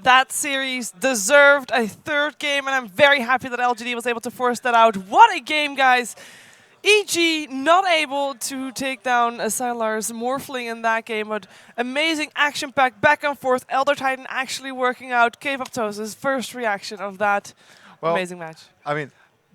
that series deserved a third game, and I'm very happy that LGD was able to force that out. What a game, guys! EG not able to take down Sylar's Morphling in that game, but amazing action-packed back and forth. Elder Titan actually working out K-Apoptosis' first reaction of that amazing match. I mean,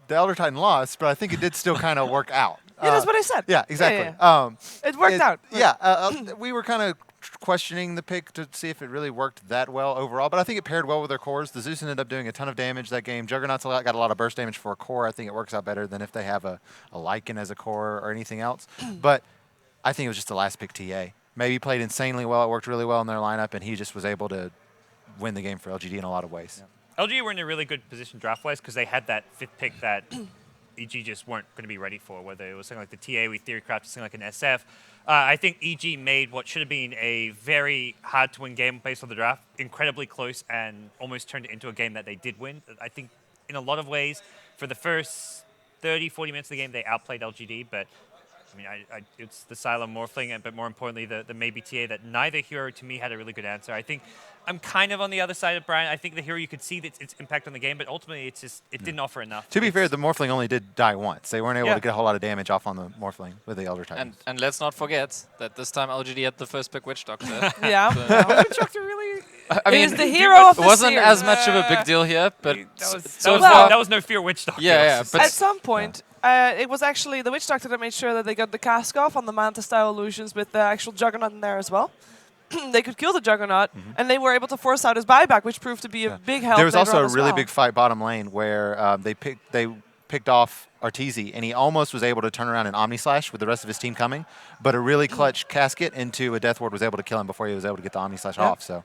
the Elder Titan lost, but I think it did still kind of work out. Yeah, that's what I said. Yeah, exactly. Yeah. It worked out. Yeah, we were kind of questioning the pick to see if it really worked that well overall, but I think it paired well with their cores. The Zeus ended up doing a ton of damage that game. Juggernaut's got a lot of burst damage for a core. I think it works out better than if they have a Lycan as a core or anything else. But I think it was just the last pick TA. Maybe he played insanely well. It worked really well in their lineup, and he just was able to win the game for LGD in a lot of ways. Yeah. LGD were in a really good position draft-wise because they had that fifth pick that EG just weren't going to be ready for, whether it was something like the TA we theory-crafted, something like an SF. I think EG made what should have been a very hard-to-win game based on the draft incredibly close and almost turned it into a game that they did win. I think in a lot of ways, for the first 30, 40 minutes of the game, they outplayed LGD, but I mean, it's the Sylar Morphling, but more importantly, the maybe TA that neither hero to me had a really good answer. I think I'm kind of on the other side of Brian. I think the hero, you could see its impact on the game, but ultimately it didn't offer enough. To be fair, the Morphling only did die once. They weren't able to get a whole lot of damage off on the Morphling with the Elder Titan. And let's not forget that this time LGD had the first pick Witch Doctor. Yeah. Witch Doctor really... I mean, is the hero of the it wasn't series. as much of a big deal here, but that was no fear Witch Doctor. Yeah, but at some point, it was actually the Witch Doctor that made sure that they got the cask off on the Manta-style illusions with the actual Juggernaut in there as well. They could kill the Juggernaut, and they were able to force out his buyback, which proved to be a big help. There was also a really well. big fight bottom lane where they picked off Arteezys, and he almost was able to turn around and Omni Slash with the rest of his team coming, but a really clutch casket into a Death Ward was able to kill him before he was able to get the Omni Slash off. So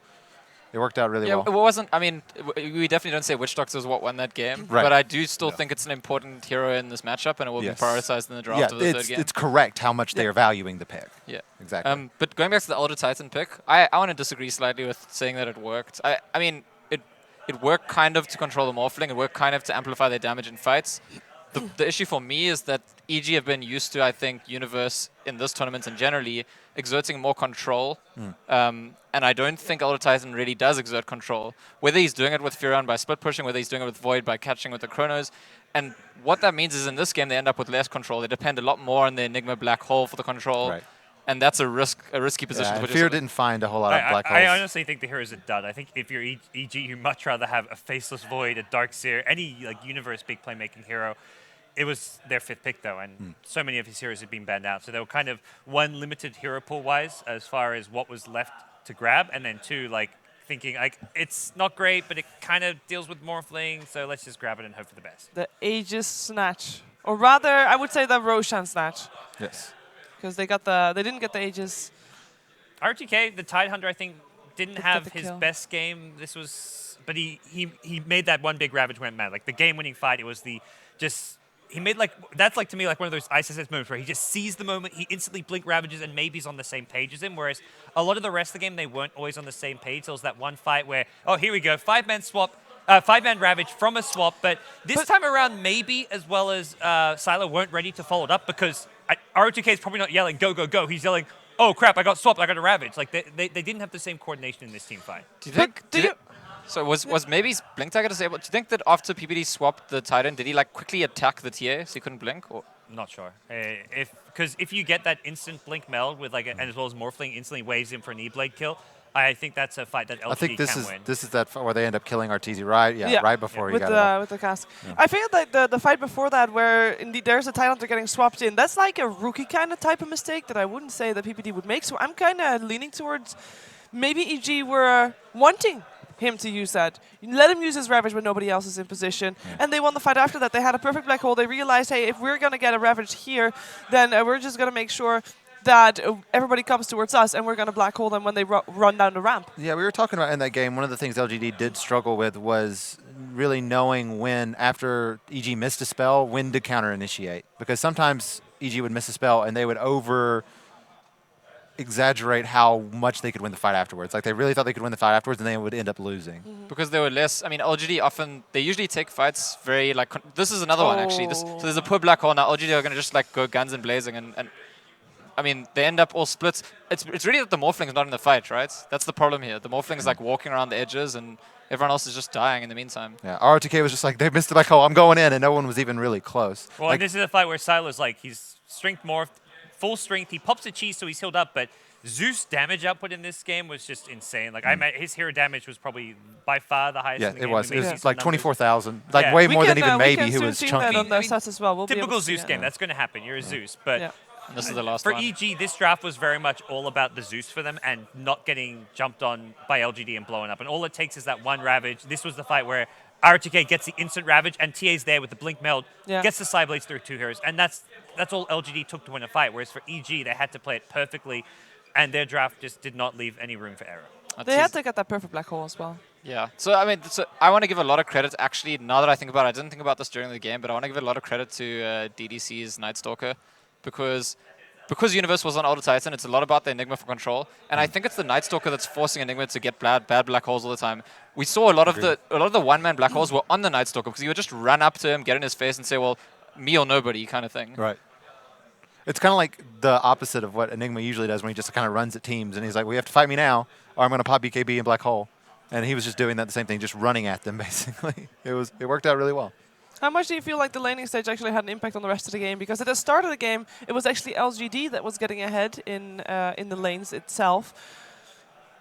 it worked out really well. It wasn't. I mean, we definitely don't say Witch Doctor is what won that game, Right. but I do still think it's an important hero in this matchup, and it will be prioritized in the draft of the third game. It's correct how much they are valuing the pick. Yeah, exactly. But going back to the Elder Titan pick, I want to disagree slightly with saying that it worked. I mean, it worked kind of to control the Morphling. It worked kind of to amplify their damage in fights. The issue for me is that EG have been used to, I think, Universe in this tournament and generally exerting more control. And I don't think Elder Titan really does exert control. Whether he's doing it with Furion by split pushing, whether he's doing it with Void by catching with the Chronos. And what that means is in this game they end up with less control. They depend a lot more on the Enigma Black Hole for the control. Right. And that's a risky position. Yeah, Fear didn't find a whole lot of black holes. I honestly think the hero's a dud. I think if you're EG, you'd much rather have a Faceless Void, a Darkseer, any Universe big playmaking hero. It was their fifth pick, though, and so many of his heroes had been banned out. So they were kind of, one, limited hero pool-wise as far as what was left to grab, and then two, thinking, it's not great, but it kind of deals with Morphling, so let's just grab it and hope for the best. The Aegis Snatch. Or rather, I would say the Roshan Snatch. Yes. Because they didn't get the Aegis. RTK, the Tidehunter, I think, didn't have his kill. best game. But he made that one big Ravage went mad. Like the game-winning fight, it was he made that's to me one of those ISS moments where he just sees the moment, he instantly blink Ravages, and maybe he's on the same page as him. Whereas a lot of the rest of the game, they weren't always on the same page. There was that one fight where, oh, here we go, 5-man swap, 5-man Ravage from a swap. But this time around, maybe as well as Sylar weren't ready to follow it up because ROTK is probably not yelling go go go. He's yelling, oh crap, I got swapped, I got a Ravage. They didn't have the same coordination in this team fight. Do you think? So was maybe Blink Dagger disabled? Do you think that after PPD swapped the Titan, did he quickly attack the TA so he couldn't blink? Or? I'm not sure. Because if you get that instant blink meld with and as well as Morphling instantly waves in for an E-Blade kill, I think that's a fight that LGD I think can win. this is that fight where they end up killing Arteezys, right? Yeah, right before he with got it off. with the cask. Yeah. I feel like the fight before that, where indeed there's a Tidehunter getting swapped in, that's like a rookie kind of type of mistake that I wouldn't say that PPD would make. So I'm kind of leaning towards maybe EG were wanting him to use that. You let him use his Ravage when nobody else is in position. Yeah. And they won the fight after that. They had a perfect black hole. They realized, hey, if we're going to get a Ravage here, then we're just going to make sure that everybody comes towards us, and we're going to black hole them when they run down the ramp. Yeah, we were talking about in that game, one of the things LGD did struggle with was really knowing when, after EG missed a spell, when to counter initiate. Because sometimes EG would miss a spell, and they would exaggerate how much they could win the fight afterwards. They really thought they could win the fight afterwards, and they would end up losing. Because they were less. I mean, LGD they usually take fights very this is another one actually. So there's a poor black hole now. LGD are going to just go guns and blazing, and I mean, they end up all split. It's really that the Morphling's not in the fight, right? That's the problem here. The Morphling's like walking around the edges, and everyone else is just dying in the meantime. Yeah, RTK was just like, they missed the black hole, I'm going in, and no one was even really close. Well, like, and this is a fight where Siler's like, he's strength morphed, full strength. He pops a cheese, so he's healed up, but Zeus damage output in this game was just insane. Like, his hero damage was probably by far the highest in the it game. was. We It may see was some like numbers. 24,000. Like, Yeah. way We more than can, even we maybe can who soon was see chunky. that on the I mean, stats as well. We'll be Typical able to see Zeus it. game. That's going to happen. You're a Zeus. But Yeah. And this is the last for one. EG, this draft was very much all about the Zeus for them and not getting jumped on by LGD and blown up. And all it takes is that one Ravage. This was the fight where RTK gets the instant Ravage and TA's there with the Blink Meld, Yeah. gets the Side Blades through 2 heroes. And that's all LGD took to win a fight. Whereas for EG, they had to play it perfectly. And their draft just did not leave any room for error. They had to get that perfect black hole as well. Yeah. So I mean, I want to give a lot of credit. Actually, now that I think about it, I didn't think about this during the game, but I want to give a lot of credit to DDC's Night Stalker because Universe was on Older Titan. It's a lot about the Enigma for control, and I think it's the Night Stalker that's forcing Enigma to get bad black holes all the time. We saw a lot of the one-man black holes were on the Night Stalker because he would just run up to him, get in his face, and say, "Well, me or nobody," kind of thing. Right. It's kind of like the opposite of what Enigma usually does when he just kind of runs at teams and he's like, "We have to fight me now, or I'm going to pop BKB and black hole." And he was just doing that the same thing, just running at them basically. It worked out really well. How much do you feel like the laning stage actually had an impact on the rest of the game? Because at the start of the game, it was actually LGD that was getting ahead in the lanes itself.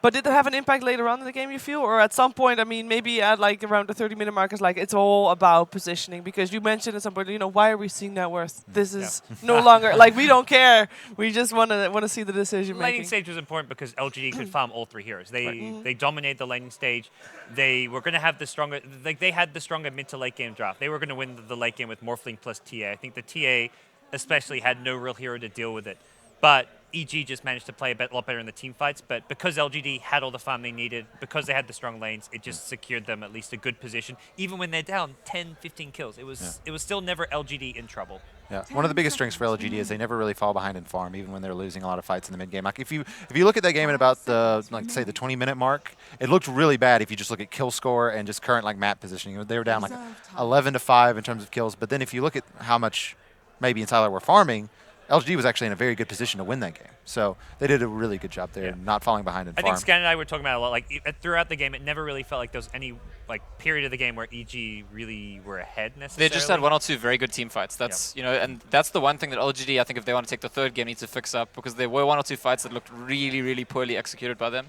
But did it have an impact later on in the game, you feel? Or at some point, I mean, maybe at like around the 30-minute mark, it's like it's all about positioning. Because you mentioned at some point, why are we seeing net worth? This is no longer, like, we don't care. We just want to see the decision making. Laning stage was important because LGD could farm all 3 heroes. They dominated the laning stage. They were going to have the stronger, they had the stronger mid to late game draft. They were going to win the late game with Morphling plus TA. I think the TA especially had no real hero to deal with it. But EG just managed to play a lot better in the team fights, but because LGD had all the farm they needed, because they had the strong lanes, it just secured them at least a good position. Even when they're down 10, 15 kills, it was still never LGD in trouble. Yeah, one of the biggest strengths for LGD is they never really fall behind in farm, even when they're losing a lot of fights in the mid game. Like if you look at that game at about the say the 20-minute mark, it looked really bad if you just look at kill score and just current like map positioning. They were down like 11-5 in terms of kills, but then if you look at how much maybe in Tyler were farming, LGD was actually in a very good position to win that game. So they did a really good job there, not falling behind in farm. I think Scan and I were talking about it a lot. Like throughout the game, it never really felt like there was any like period of the game where EG really were ahead necessarily. They just had 1 or 2 very good team fights. That's and that's the one thing that LGD, I think, if they want to take the third game, needs to fix up because there were 1 or 2 fights that looked really, really poorly executed by them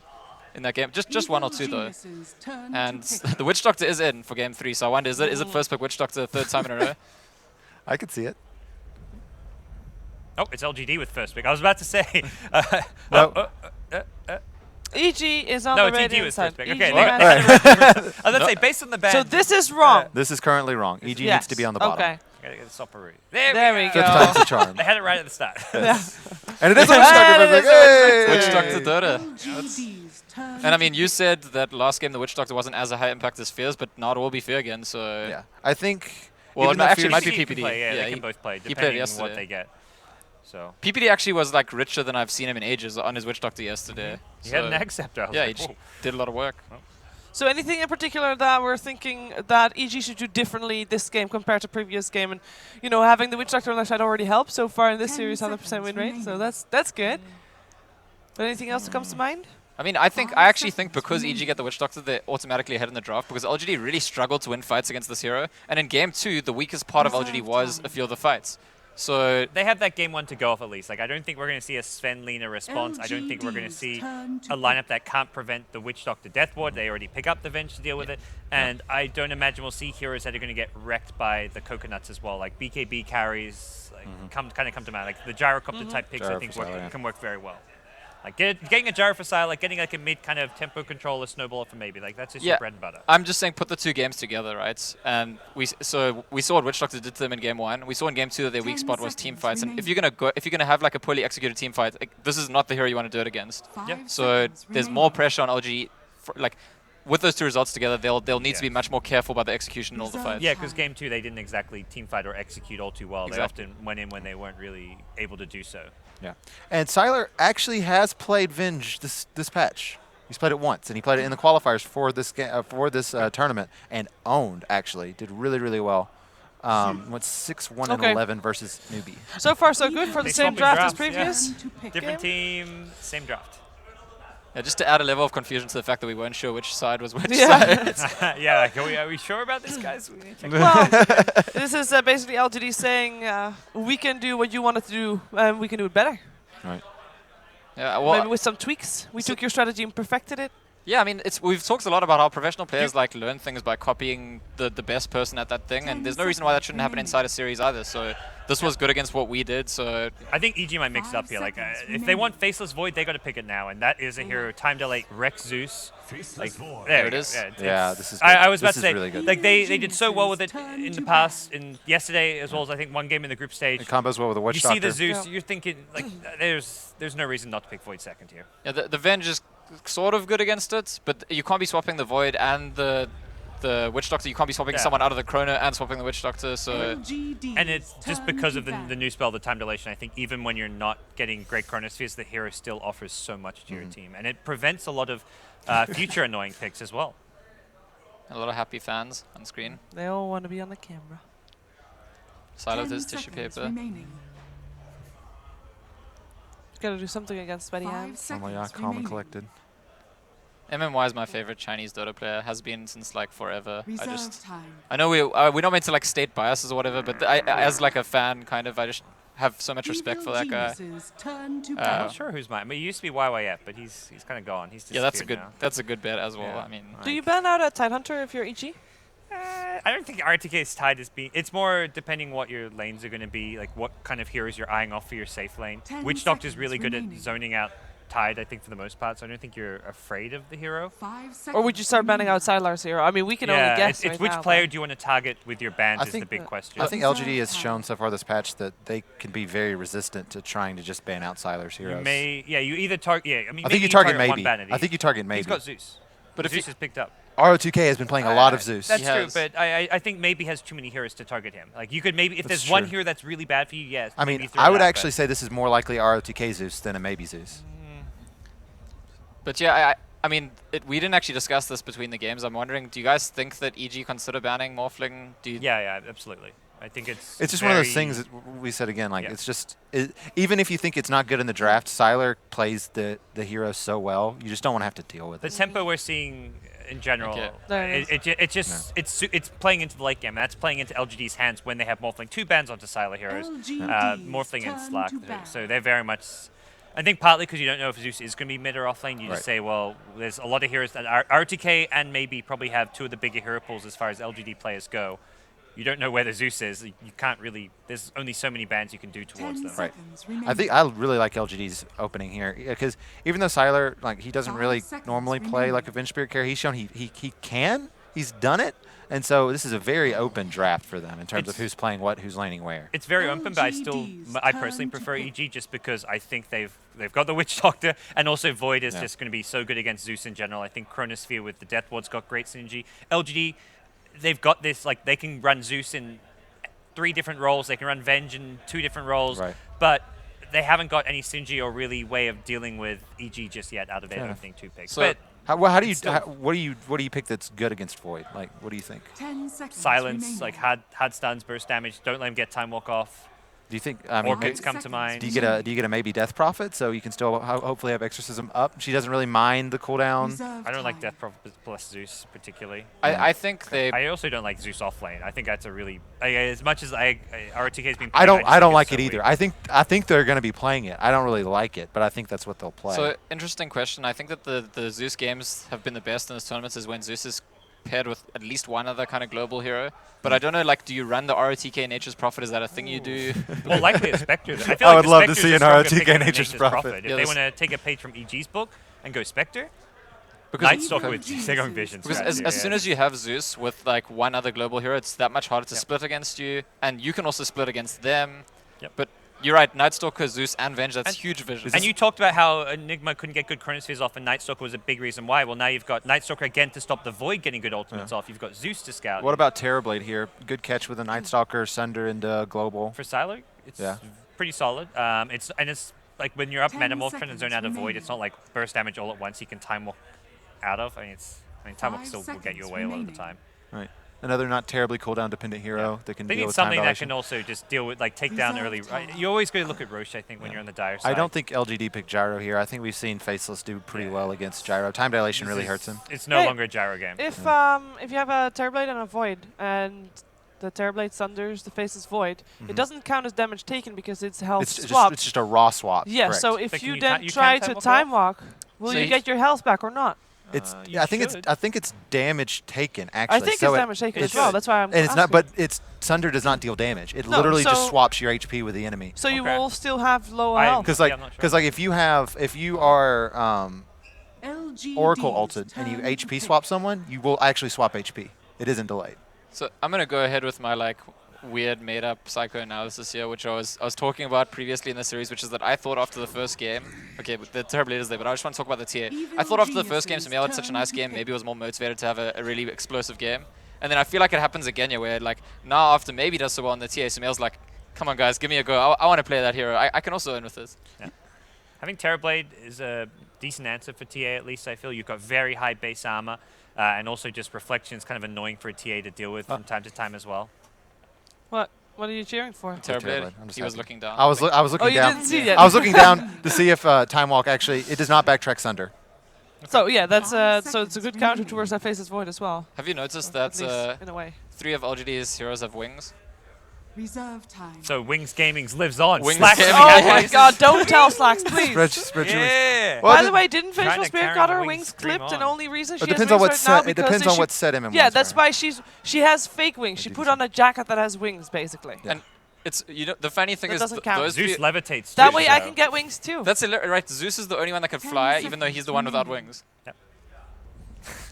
in that game. Just 1 or 2 though. And the Witch Doctor is in for game 3. So I wonder, is it first pick Witch Doctor 3rd time in a row? I could see it. Oh, it's LGD with first pick. I was about to say. EG is on No, the it's right EG with side. first pick. EG Okay, has- I was about to say, based on the ban. So this is wrong. This is currently wrong. EG needs to be on the bottom. Okay. Gotta get the Sopperoo. There we Fifth go. time's the charm. They had it right at the start. And it is a Witch Doctor. It is Hey! Witch Doctor Dota. And I mean, you said that last game the Witch Doctor wasn't as a high impact as Fears, but now it will be Fear again. So Yeah, I think. Well, even no, though actually, it Fears- might be PPD can PPD. play, Yeah, they can both play, he played depending on yesterday. what they get. So PPD actually was like richer than I've seen him in ages on his Witch Doctor yesterday. he had an Acceptor. I was Yeah, like, he just whoa. did a lot of work. So anything in particular that we're thinking that EG should do differently this game compared to previous game? And, having the Witch Doctor on the side already helped so far in this series, 100% win rate. So that's good. But anything else that comes to mind? I mean, I actually think because EG get the Witch Doctor, they're automatically ahead in the draft because LGD really struggled to win fights against this hero. And in game 2, the weakest part of LGD was a few of the fights. So They have that game 1 to go off at least. Like I don't think we're going to see a Sven Lina response. I don't think we're going to see a lineup that can't prevent the Witch Doctor Death Ward. They already pick up the Venge to deal with it. And I don't imagine we'll see heroes that are going to get wrecked by the coconuts as well. Like BKB carries come to mind. Like the gyrocopter type picks Gyro I think for Sile, can work very well. Like getting a gyro for Sile, like getting like a mid kind of tempo controller snowballer for maybe. Like that's just your bread and butter. I'm just saying put the 2 games together, right? And we saw what Witch Doctor did to them in game 1. We saw in game 2 that their weak spot was team fights. And if you're gonna have like a poorly executed team fight, like, this is not the hero you want to do it against. So there's more pressure on LG. With those 2 results together, they'll need to be much more careful about the execution in all the fights. Yeah, because game 2 they didn't exactly team fight or execute all too well. Exactly. They often went in when they weren't really able to do so. Yeah, and Siler actually has played Venge this patch. He's played it once, and he played it in the qualifiers for this tournament, and owned. Actually, did really well. What's 6-1 Okay. and 11 versus newbie. So far, so good for the They same swapping draft as drafts, yeah. previous. Different game. team, same draft. Yeah, just to add a level of confusion to the fact that we weren't sure which side was which Yeah. side. Yeah, like, are we sure about this, guys? We need to check. Well, this is basically LGD saying we can do what you wanted to do, and we can do it better. Right. Yeah, Maybe well, with some tweaks. We took your strategy and perfected it. yeah, I mean, we've talked a lot about how professional players like learn things by copying the best person at that thing, and there's no reason why that shouldn't happen inside a series either. So this was good against what we did. So I think EG might mix it up here. Like, if they want Faceless Void, they got to pick it now, and that is a hero. Time delay, Rex Zeus. Like, there it is. Yeah, this is good. I was about This to is say, really good. like they did so well with it in the past, and yesterday as well as I think one game in the group stage. It combos well with the Witch You Doctor. see the Zeus, Yeah. you're thinking like there's no reason not to pick Void second here. yeah, the Venge is sort of good against it, but you can't be swapping the Void and the Witch Doctor. You can't be swapping Yeah. someone out of the Chrono and swapping the Witch Doctor. So And it's just because of the new spell, the time dilation. I think even when you're not getting great chronospheres, the hero still offers so much to your team, and it prevents a lot of future annoying picks as well. a lot of happy fans on screen. They all want to be on the camera. Silo with his tissue paper. Gotta do something against sweaty hands. Oh my god, calm and collected. MMY is my favorite Chinese Dota player. Has been since like forever. I know we're not meant to like state biases or whatever, but as like a fan, kind of, I just have so much respect for that guy. I'm not sure who's mine. I mean, he used to be YYF, but he's kind of gone. He's Yeah, that's a disappeared good now. that's a good bet as well. Yeah. I mean, Do you ban out a Tidehunter if you're EG? I don't think RTK's Tide is being. It's more depending what your lanes are going to be, like what kind of heroes you're eyeing off for your safe lane. Witch Doctor's really good at zoning out Tide, I think, for the most part, so I don't think you're afraid of the hero. Or would you start banning out Sidelar's hero? I mean, we can only guess. It's right which now, player but- do you want to target with your bans I is the think- big question. I think LGD has shown so far this patch that they can be very resistant to trying to just ban out Siler's you heroes. you either target. Yeah, I mean, I maybe think you target one maybe. ban at I think each. you target He's maybe. got Zeus. But if Zeus you- is picked up. ROTK has been playing a lot of Zeus. That's He true, has. but I think maybe has too many heroes to target him. Like you could maybe if That's there's one true. hero that's really bad for you, yes. I maybe mean, throw I it would out, actually say this is more likely ROTK Zeus than a maybe Zeus. But yeah, I mean, we didn't actually discuss this between the games. I'm wondering, do you guys think that EG consider banning Morphling? Do you Yeah, absolutely. I think it's It's just one of those very- things that we said again. Like Yeah. it's just even if you think it's not good in the draft, Siler plays the hero so well. You just don't want to have to deal with The it. tempo we're seeing in general, Okay. There it it just it's playing into the late game. That's playing into LGD's hands when they have Morphling. Two bans onto Siler heroes, Morphling and Slack. So they're very much. I think partly because you don't know if Zeus is going to be mid or off lane, you Right. just say, well, there's a lot of heroes that are RTK and maybe probably have two of the bigger hero pools as far as LGD players go. You don't know where the Zeus is. You can't really. There's only so many bans you can do towards them. Right. I think I really like LGD's opening here because even though Siler he doesn't really normally play like a Venge Spirit carry, he's shown he can. He's done it, and so this is a very open draft for them in terms of who's playing what, who's laning where. It's very open, but I personally prefer EG just because I think they've got the Witch Doctor, and also Void is just going to be so good against Zeus in general. I think Chronosphere with the Death Ward's got great synergy. LGD, they've got this, like, they can run Zeus in 3 different roles. They can run Venge in 2 different roles. Right. But they haven't got any synergy or really way of dealing with EG just yet out of their Fair opening 2 picks. So- but How do you It's still- what do you pick that's good against Void? Like what do you think? silence, like hard stuns, burst damage. Don't let him get time walk off. Do you think I mean, Orchids come to mind. do you get a maybe Death Prophet so you can still hopefully have Exorcism up? She doesn't really mind the cooldown. I don't like Death Prophet plus Zeus particularly. I think they I also don't like Zeus off lane. I think that's a really as much as RTK's been. I don't playing, like just it think either. it's so I think they're going to be playing it. I don't really like it, but I think that's what they'll play. So interesting question. I think that the Zeus games have been the best in this tournament is when Zeus is paired with at least one other kind of global hero. But I don't know, like, do you run the ROTK Nature's Prophet? Is that a thing you do? weird. Well, likely a Spectre. I feel I like would the love to Spectre's see a an stronger ROTK pick than Nature's Prophet. If Yeah, they this- want to take a page from EG's book and go Spectre, Because Nightstalker with Zigong Vision. Because as soon as you have Zeus with like one other global hero, it's that much harder to split against you, and you can also split against them. Yep. But you're right, Nightstalker, Zeus, and Venge, that's And- huge vision. And you talked about how Enigma couldn't get good Chronospheres off, and Nightstalker was a big reason why. Well, now you've got Nightstalker again to stop the Void getting good ultimates off. You've got Zeus to scout. what about Terrorblade here? Good catch with a Night Stalker, Sunder, and Global. For Siler, it's Yeah. pretty solid. It's like when you're up Metamorph trying to zone out a Void, it's not like burst damage all at once. You can time walk out of. I mean, time walk still will get you away a lot of the time. Right. Another not terribly cooldown dependent hero that can They deal need with time something that dilation. can also just deal with, like, take down early. You always got to look at Roche, I think, when you're on the dire side. I don't think LGD picked Gyro here. I think we've seen Faceless do pretty well against Gyro. Time dilation really hurts him. It's no longer a gyro game. If you have a Terrorblade and a Void, and the Terrorblade sunders the Faceless Void, it doesn't count as damage taken because it's health swap. It's just a raw swap. Yeah, correct. so if But you can then you try time to walk time walk, will So you you- get your health back or not? I think it's damage taken actually. I think so it's damage taken as it's- well. That's why I'm And it's not, asking. but it's Sunder does not deal damage. It No, literally just so- swaps your HP with the enemy. So you Okay. will still have low I- health. Because Yeah, I'm not sure. if you are Oracle ulted and you HP swap someone, you will actually swap HP. It isn't delayed. So I'm gonna go ahead with my like weird made-up psychoanalysis here, which I was talking about previously in the series, which is that I thought after the first game, okay, but the Terrorblade is there, but I just want to talk about the TA. I thought after the first game, Samuel had such a nice game, maybe he was more motivated to have a really explosive game. And then I feel like it happens again here, where like now after maybe does so well in the TA, Samuel's like, come on guys, give me a go. I want to play that hero. I can also earn with this. Yeah. Having Terrorblade is a decent answer for TA, at least I feel. You've got very high base armor, and also just reflection is kind of annoying for a TA to deal with from time to time as well. What are you cheering for? Terrorblade, I'm just he was happy. looking down. I was looking you down. didn't see that. I was looking down to see if Time Walk actually it does not backtrack Sunder. So yeah, that's so it's a good counter towards that Faceless Void as well. Have you noticed At that least in a way. 3 of LGD's heroes have wings? Reserve time. So Wings Gaming's lives on. Wings Slash Gaming Oh has my wings. God! Don't tell Slacks, please. Spread your wings. Yeah. Well, By it the way, didn't Trying Facial to Spirit carry got the her wings wings dream clipped, and on. only reason she It has depends wings on what right now set. It because depends on she- what set MM. Yeah, wants that's her. why she has fake wings. She do put the on a jacket that has wings, basically. Yeah. And it's the funny thing That is doesn't count. those Zeus three- levitates. That too, way I so- can get wings too. That's right. Zeus is the only one that can 10 fly, even though he's the one without seconds wings. Yep.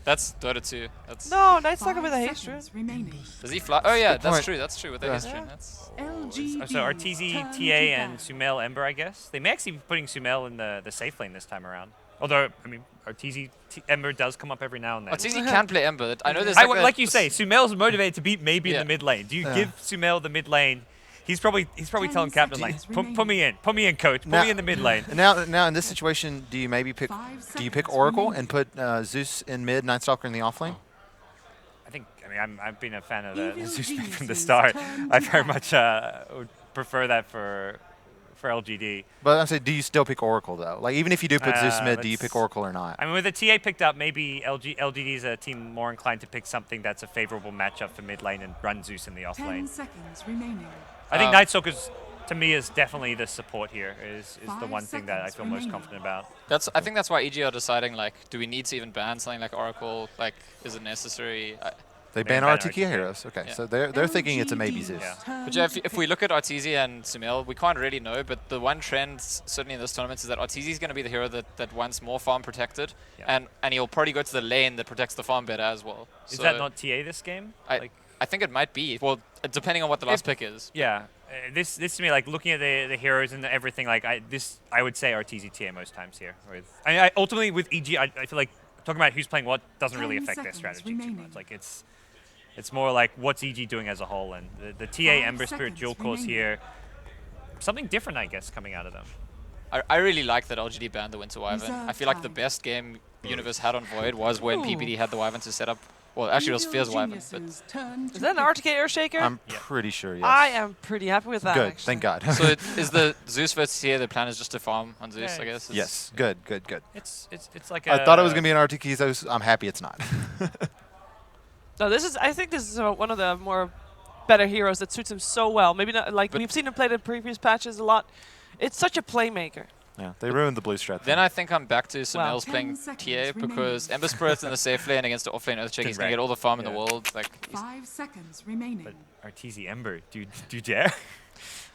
That's Dota 2. That's No, Night's Stalker 5 with a haste seconds remaining. Does he fly? Oh yeah, Good that's point. true. That's true with the Yeah. history. That's LGD So Arteezy, turn TA, to and bat. Sumel Ember, I guess. They may actually be putting Sumel in the safe lane this time around. Although, I mean, Arteezy Ember does come up every now and then. Arteezy can play Ember. I know there's Like you say, Sumel's motivated to beat maybe in Yeah. the mid lane. Do you Yeah. give Sumel the mid lane? He's probably 10 telling Captain like, seconds put me in, coach, put Now- me in the mid lane. Now in this situation, do you maybe pick? 5 Do you pick seconds Oracle remaining. and put Zeus in mid, Nightstalker in the off lane? I mean, I've been a fan of the Evil Zeus pick from the geniuses start. turn I to very bat. much would prefer that for LGD. But I'm saying, do you still pick Oracle though? Like even if you do put Zeus mid, do you let's- pick Oracle or not? I mean, with the TA picked up, maybe LGD is a team more inclined to pick something that's a favorable matchup for mid lane and run Zeus in the off 10 lane. seconds remaining. I think Nightstalker's, to me, is definitely the support here, is the 5 one thing that I seconds feel most remaining. confident about. I think that's why EG are deciding like, do we need to even ban something like Oracle? Like, is it necessary? They ban ban RTK. RTK heroes. Okay, Yeah. so they're thinking it's a maybe LGD Zeus. Yeah. turn But yeah, to if we pick. look at Arteezy and Sumel, we can't really know, but the one trend, certainly in this tournament, is that Arteezy is going to be the hero that wants more farm protected, Yeah. and he'll probably go to the lane that protects the farm better as well. Is So that not TA this game? I think it might be. Well, depending on what the last pick is. Yeah. This to me, like looking at the heroes and everything, like I would say Arteezy TA most times here. Ultimately with EG, I feel like talking about who's playing what doesn't really 10 affect their seconds strategy too remaining. much. Like it's more like what's EG doing as a whole, and the TA 5 Ember Spirit seconds dual course remaining. here, something different, I guess, coming out of them. I really like that LGD banned the Winter Wyvern. Reserve I feel like the time. best game Universe had on Void was when Ooh. PPD had the Wyvern to set up. Well, actually, it was Evil Fear's Wyvern. But geniuses turn to Is that an pick. RTK Earthshaker? I'm Yeah. pretty sure. Yes. I am pretty happy with that. Good. Actually. Thank God. so is the Zeus versus TA, the plan is just to farm on Zeus, Yeah, I guess? yes. Good. It's like I thought it was gonna be an RTK Zeus. I'm happy it's not. No, I think this is one of the more better heroes that suits him so well. Maybe not like But- we've seen him play in previous patches a lot. It's such a playmaker. Yeah, they ruined the blue strat. Then I think I'm back to Samel's 10 playing seconds TA remaining. because Ember Spirit's in the safe lane against the offlane Earthshake. He's going to Correct. get all the farm in Yeah. the world. Like, 5 seconds remaining. But Arteezy Ember, do you dare?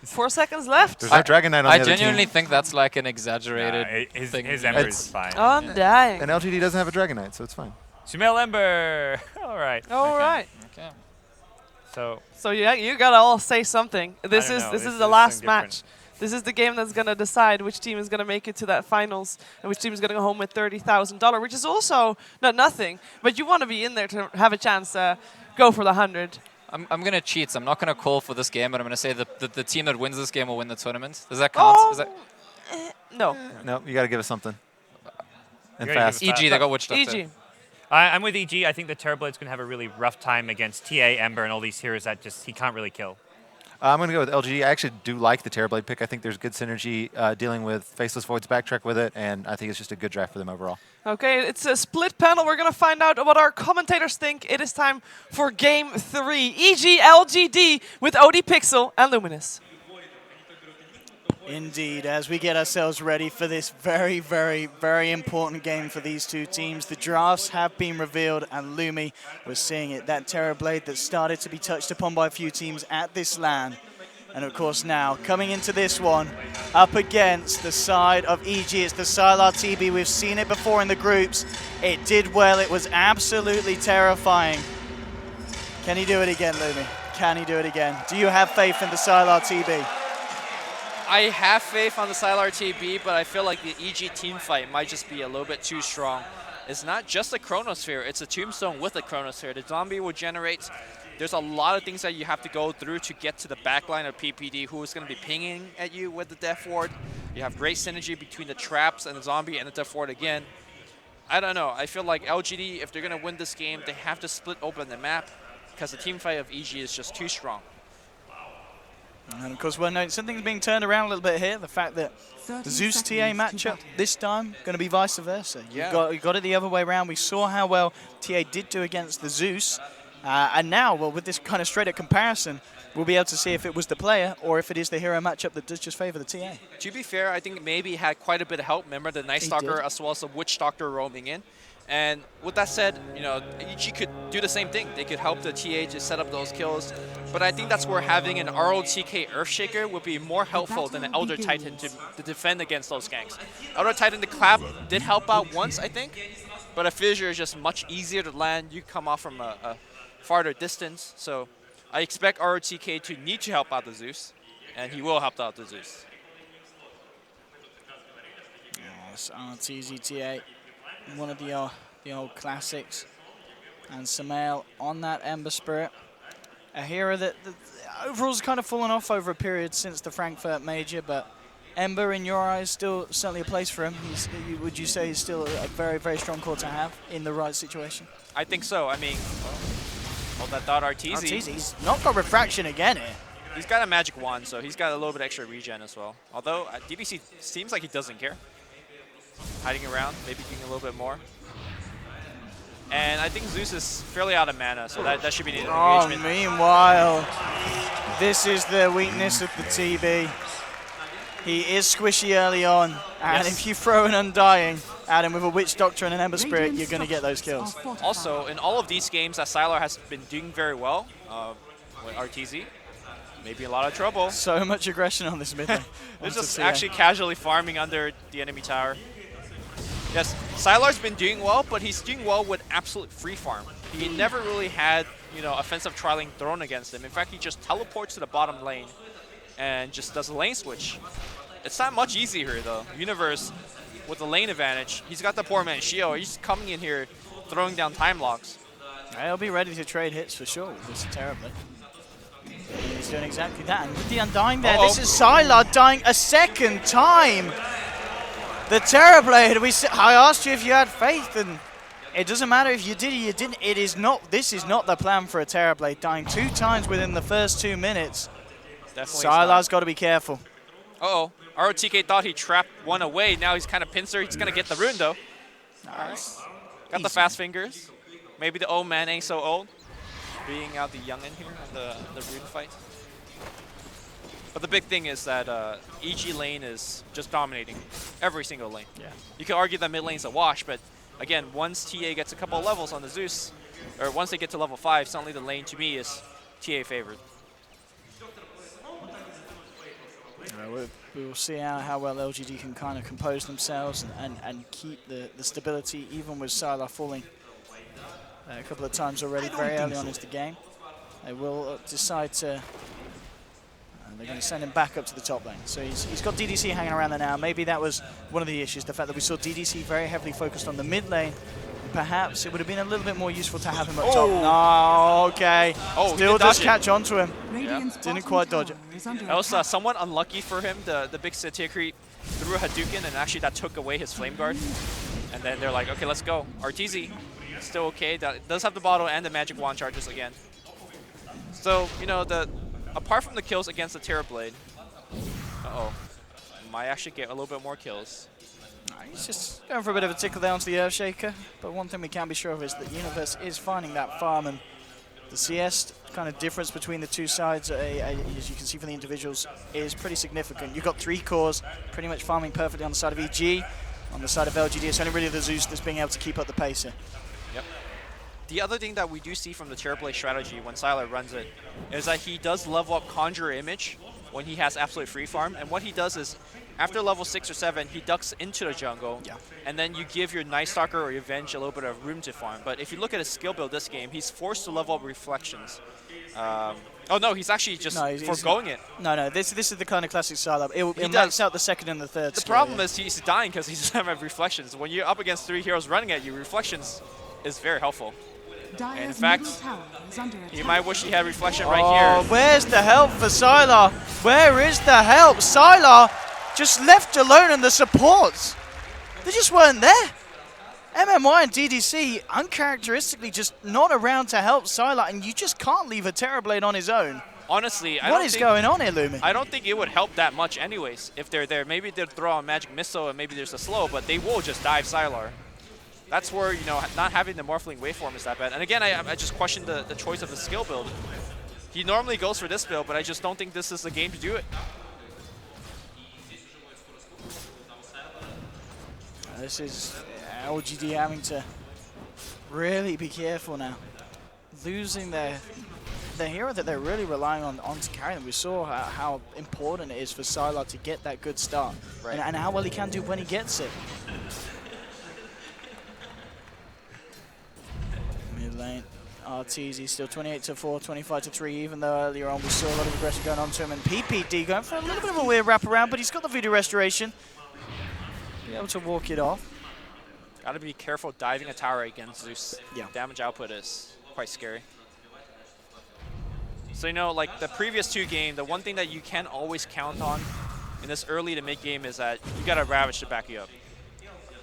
4 secondes left. There's no Dragon Knight on I the other genuinely team. think that's like an exaggerated his thing. Ember It's- is fine. I'm dying. And LGD doesn't have a Dragon Knight, so it's fine. Sumel Ember. All right. All right. Okay. So So you gotta all say something. This don't is know. this This is the is last something match. This is the game that's gonna decide which team is gonna make it to that finals and which team is gonna go home with $30,000, which is also not nothing. But you want to be in there to have a chance to go for the 100. I'm going to cheat. So I'm not going to call for this game, but I'm going to say the team that wins this game will win the tournament. Does that count? Oh, Is that no. No, you got to give us something. And You gotta fast. give us EG, they got Witch Doctor. EG. I'm with EG. I think the Terrorblade's going to have a really rough time against TA, Ember, and all these heroes that just he can't really kill. I'm going to go with LGD. I actually do like the Terrorblade pick. I think there's good synergy dealing with Faceless Void's backtrack with it, and I think it's just a good draft for them overall. Okay, it's a split panel. We're going to find out what our commentators think. It is time for Game 3. EG LGD with OD Pixel and Luminous. Indeed, as we get ourselves ready for this very, very, very important game for these two teams. The drafts have been revealed, and Lumi was seeing it. That Terrorblade that started to be touched upon by a few teams at this LAN. And of course now, coming into this one, up against the side of EG, it's the Sylar TB. We've seen it before in the groups. It did well. It was absolutely terrifying. Can he do it again, Lumi? Can he do it again? Do you have faith in the Sylar TB? I have faith on the Sylar TB, but I feel like the EG team fight might just be a little bit too strong. It's not just a Chronosphere, it's a Tombstone with a Chronosphere. The zombie will generate. There's a lot of things that you have to go through to get to the backline of PPD, who is going to be pinging at you with the Death Ward. You have great synergy between the traps and the zombie and the Death Ward again. I don't know. I feel like LGD, if they're going to win this game, they have to split open the map because the team fight of EG is just too strong. And of course, well, no, something's being turned around a little bit here. The fact that the Zeus TA matchup this time going to be vice versa. Yeah. You got it the other way around. We saw how well TA did do against the Zeus. And now, well, with this kind of straight-up comparison, we'll be able to see if it was the player or if it is the hero matchup that does just favor the TA. To be fair, I think maybe he had quite a bit of help. Remember the Night Stalker as well as the Witch Doctor roaming in. And with that said, you know, EG could do the same thing. They could help the TA to set up those kills. But I think that's where having an ROTK Earthshaker would be more helpful than an Elder Titan to defend against those ganks. Elder Titan, the clap did help out once, I think. But a Fissure is just much easier to land. You come off from a farther distance. So I expect ROTK to need to help out the Zeus. And he will help out the Zeus. Yes, Arteezys TA. One of the old classics, and Samael on that Ember Spirit, a hero that overall's kind of fallen off over a period since the Frankfurt Major, but Ember, in your eyes, still certainly a place for him. Would you say he's still a very, very strong core to have in the right situation? I think so. I mean, hold that thought, Arteezys. He's not got refraction again here. He's got a magic wand, so he's got a little bit extra regen as well. Although DBC seems like he doesn't care. Hiding around, maybe getting a little bit more. And I think Zeus is fairly out of mana, so that should be an engagement. Meanwhile, this is the weakness of the TB. He is squishy early on, and if you throw an Undying at him with a Witch Doctor and an Ember Spirit, you're going to get those kills. Also, in all of these games that Sylar has been doing very well, with Arteezys, maybe a lot of trouble. So much aggression on this mid lane. They're just actually casually farming under the enemy tower. Yes, Sylar's been doing well, but he's doing well with absolute free farm. He never really had, you know, offensive trialing thrown against him. In fact, he just teleports to the bottom lane and just does a lane switch. It's not much easier though. Universe with the lane advantage, he's got the poor man Shio. He's coming in here, throwing down time locks. He'll be ready to trade hits for sure with this Terrorblade. He's doing exactly that. And with the Undying there, this is Sylar dying a second time. The Terrorblade, I asked you if you had faith, and it doesn't matter if you did or you didn't. It is not. This is not the plan for a Terrorblade. Dying 2 times within the first 2 minutes. Definitely Sylar's got to be careful. Uh-oh. ROTK thought he trapped one away. Now he's kind of pincer. He's going to get the rune, though. Nice. Got the fast fingers. Maybe the old man ain't so old. Being out the youngin' here on the rune fight. But the big thing is that EG lane is just dominating every single lane. Yeah. You could argue that mid lane's a wash, but again, once TA gets a couple of levels on the Zeus, or once they get to level 5, suddenly the lane to me is TA favored. We will see how well LGD can kind of compose themselves and keep the stability, even with Sylar falling a couple of times already very early on into the game. They will decide to... they're going to send him back up to the top lane. So he's got DDC hanging around there now. Maybe that was one of the issues, the fact that we saw DDC very heavily focused on the mid lane. Perhaps it would have been a little bit more useful to have him up top. No, okay. Still does catch on to him. Yeah. Didn't quite dodge it. That was somewhat unlucky for him. The big Satya creep threw a Hadouken, and actually that took away his Flame Guard. And then they're like, okay, let's go. Arteezys still okay. That does have the bottle and the magic wand charges again. So, you know, apart from the kills against the Terrorblade, might actually get a little bit more kills. He's just going for a bit of a tickle down to the Earthshaker, but one thing we can be sure of is that Universe is finding that farm, and the CS kind of difference between the two sides, as you can see from the individuals, is pretty significant. You've got 3 cores pretty much farming perfectly on the side of EG. On the side of LGD, it's only really the Zeus that's being able to keep up the pace here. Yep. The other thing that we do see from the Terrorblade strategy when Sylar runs it is that he does level up Conjurer Image when he has absolute free farm, and what he does is after level 6 or 7, he ducks into the jungle, and then you give your Night Stalker or your Venge a little bit of room to farm. But if you look at his skill build this game, he's forced to level up Reflections. Oh no, he's actually just foregoing it. No, this is the kind of classic Sylar. It max out the second and the third. The problem is he's dying because he doesn't have Reflections. When you're up against 3 heroes running at you, Reflections is very helpful. And in fact, you might wish he had Reflection right here. Where's the help for Sylar? Where is the help? Sylar just left alone, and the supports, they just weren't there. MMY and DDC uncharacteristically just not around to help Sylar, and you just can't leave a Terrorblade on his own. Honestly, what is going on here, Lumi? I don't think it would help that much anyways if they're there. Maybe they'll throw a Magic Missile and maybe there's a slow, but they will just dive Sylar. That's where, you know, not having the Morphling waveform is that bad. And again, I just question the choice of the skill build. He normally goes for this build, but I just don't think this is the game to do it. This is LGD having to really be careful now. Losing their hero that they're really relying on to carry them. We saw how important it is for Sylar to get that good start, and how well he can do when he gets it. Mid lane, Arteezys still 28-4, 25-3, even though earlier on we saw a lot of aggression going on to him, and PPD going for a little bit of a weird wraparound, but he's got the Voodoo Restoration. Be able to walk it off. Gotta be careful diving a tower against Zeus. Yeah. Damage output is quite scary. So, you know, like the previous 2 games, the one thing that you can always count on in this early to mid game is that you got a Ravage to back you up.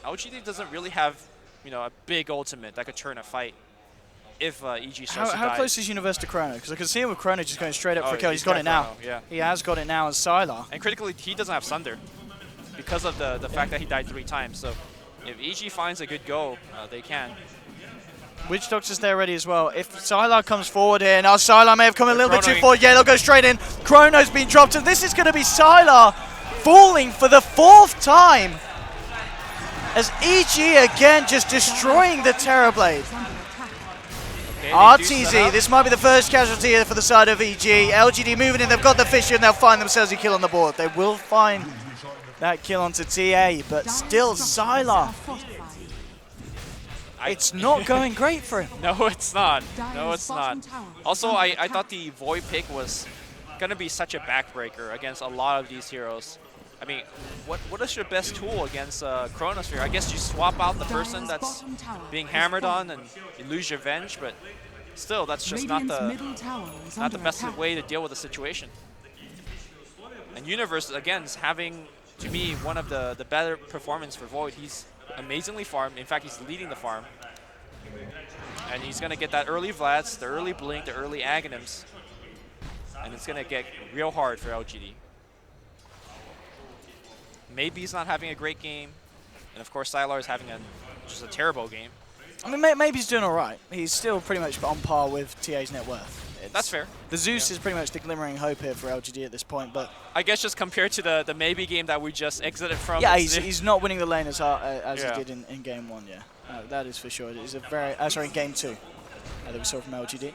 LGD doesn't really have, you know, a big ultimate that could turn a fight if EG starts to How dive. close is Universe to Chrono? Because I can see him with Chrono just going straight up for a kill. He's got it Chrono, now. yeah. He has got it now as Sylar. And critically, he doesn't have Sunder because of the fact that he died 3 times. So if EG finds a good go, they can. Witch Doctor's there ready as well. If Sylar comes forward here, now Sylar may have come a little bit too forward. Yeah, they'll go straight in. Chrono's been dropped, and this is going to be Sylar falling for the 4th time. As EG again just destroying the Terrorblade. Arteezy, this might be the first casualty here for the side of EG. LGD moving in, they've got the Fisher, and they'll find themselves a kill on the board. They will find that kill onto TA, but still Sylar. It's not going great for him. No, it's not. No, it's not. Also, I thought the Void pick was going to be such a backbreaker against a lot of these heroes. I mean, what is your best tool against Chronosphere? I guess you swap out the person that's being hammered on and you lose your Venge, but still, that's just not the best way to deal with the situation. And Universe, again, is having, to me, one of the better performance for Void. He's amazingly farmed. In fact, he's leading the farm. And he's going to get that early Vlads, the early Blink, the early Aghanims. And it's going to get real hard for LGD. Maybe he's not having a great game. And of course, Sylar is having just a terrible game. I mean, maybe he's doing all right. He's still pretty much on par with TA's net worth. That's fair. The Zeus is pretty much the glimmering hope here for LGD at this point, but I guess just compared to the maybe game that we just exited from. Yeah, he's not winning the lane as hard as he did in game 1. Yeah, that is for sure. It is a very sorry, in game 2 that we saw from LGD.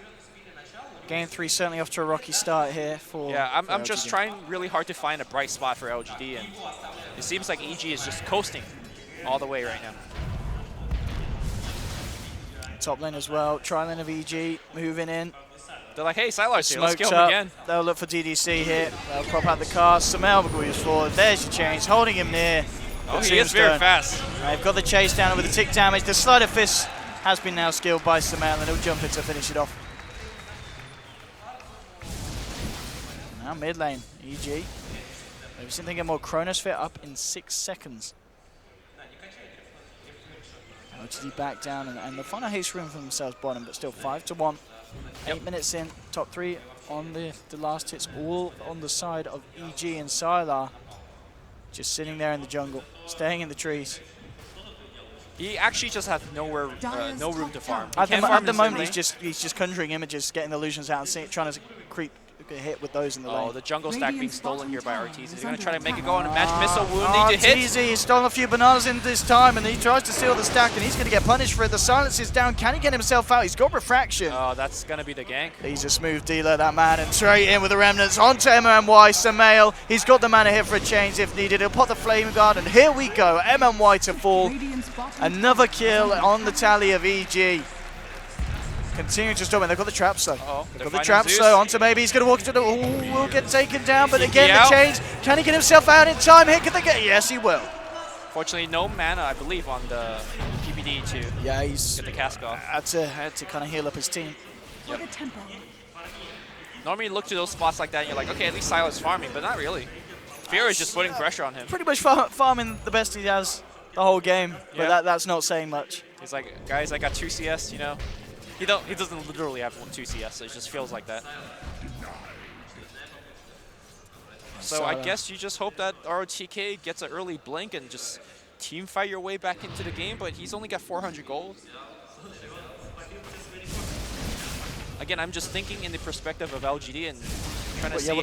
Game 3 certainly off to a rocky start here for. Yeah, for I'm LGD. just trying really hard to find a bright spot for LGD, and it seems like EG is just coasting all the way right now. Top lane as well. Tri-lane of EG moving in. They're like, hey, Sylar's here, let's Smoked kill him up. again. They'll look for DDC here. They'll prop out the cast. Samel goes forward. There's your chains, holding him near. Oh, he is very fast. They've got the chase down with the tick damage. The Sleight of Fist has been now skilled by Samel, and he'll jump in to finish it off. Now mid lane, EG. We've seen them get more Chronosphere up in 6 seconds. LGD back down, and they'll find a haste room for themselves bottom, but still 5-1. 8 minutes in, top 3 on the last hits, all on the side of EG and Sylar. Just sitting there in the jungle, staying in the trees. He actually just has no room to farm. At the moment, he's just conjuring images, getting illusions out, and trying to creep get hit with those in the lane. Oh, the jungle stack being stolen here by Arteezys. He's going to try to make it go on a magic missile. Will need to hit. Arteezys, he's stolen a few bananas in this time, and he tries to steal the stack, and he's going to get punished for it. The silence is down. Can he get himself out? He's got refraction. Oh, that's going to be the gank. He's a smooth dealer, that man, and straight in with the remnants onto MMY. Samael, he's got the mana here for a change if needed. He'll pop the flame guard, and here we go. MMY to fall. Another kill on the tally of EG. Continuing to stop it. They've got the traps though. They've got the traps though. Onto maybe he's going to walk into the. Ooh, will get taken down, but again the change. Can he get himself out in time? Here can they get? Yes, he will. Fortunately, no mana, I believe, on the PPD to he's get the cask off. Had to kind of heal up his team. Yep. Normally, you look to those spots like that, and you're like, okay, at least Silas farming, but not really. Fear is just putting pressure on him. Pretty much farming the best he has the whole game, but that's not saying much. He's like, guys, I got 2 CS, you know. He doesn't literally have 2 CS, so it just feels like that. So I guess you just hope that ROTK gets an early blink and just team fight your way back into the game, but he's only got 400 gold. Again, I'm just thinking in the perspective of LGD and trying to see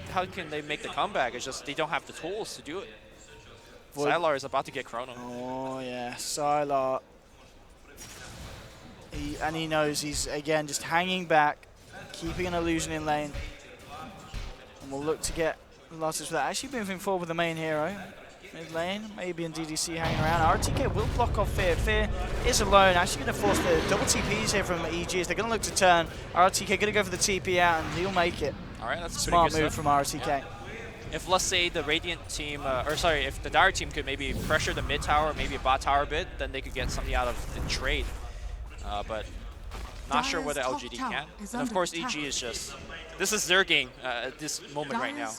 how can they make the comeback. It's just they don't have the tools to do it. Sylar is about to get chrono. Oh yeah, Sylar. He knows he's, again, just hanging back, keeping an illusion in lane. And we'll look to get losses for that. Actually moving forward with the main hero. Mid lane, maybe in DDC hanging around. RTK will block off Fear. Fear is alone. Actually going to force the double TPs here from EG as they're going to look to turn. RTK going to go for the TP out, and he'll make it. All right, that's a smart move from RTK. Yeah. If, let's say, the Radiant team, if the Dire team could maybe pressure the mid tower, maybe a bot tower a bit, then they could get something out of the trade. But not sure whether LGD can. And of course, EG is just, this is their game at this moment right now.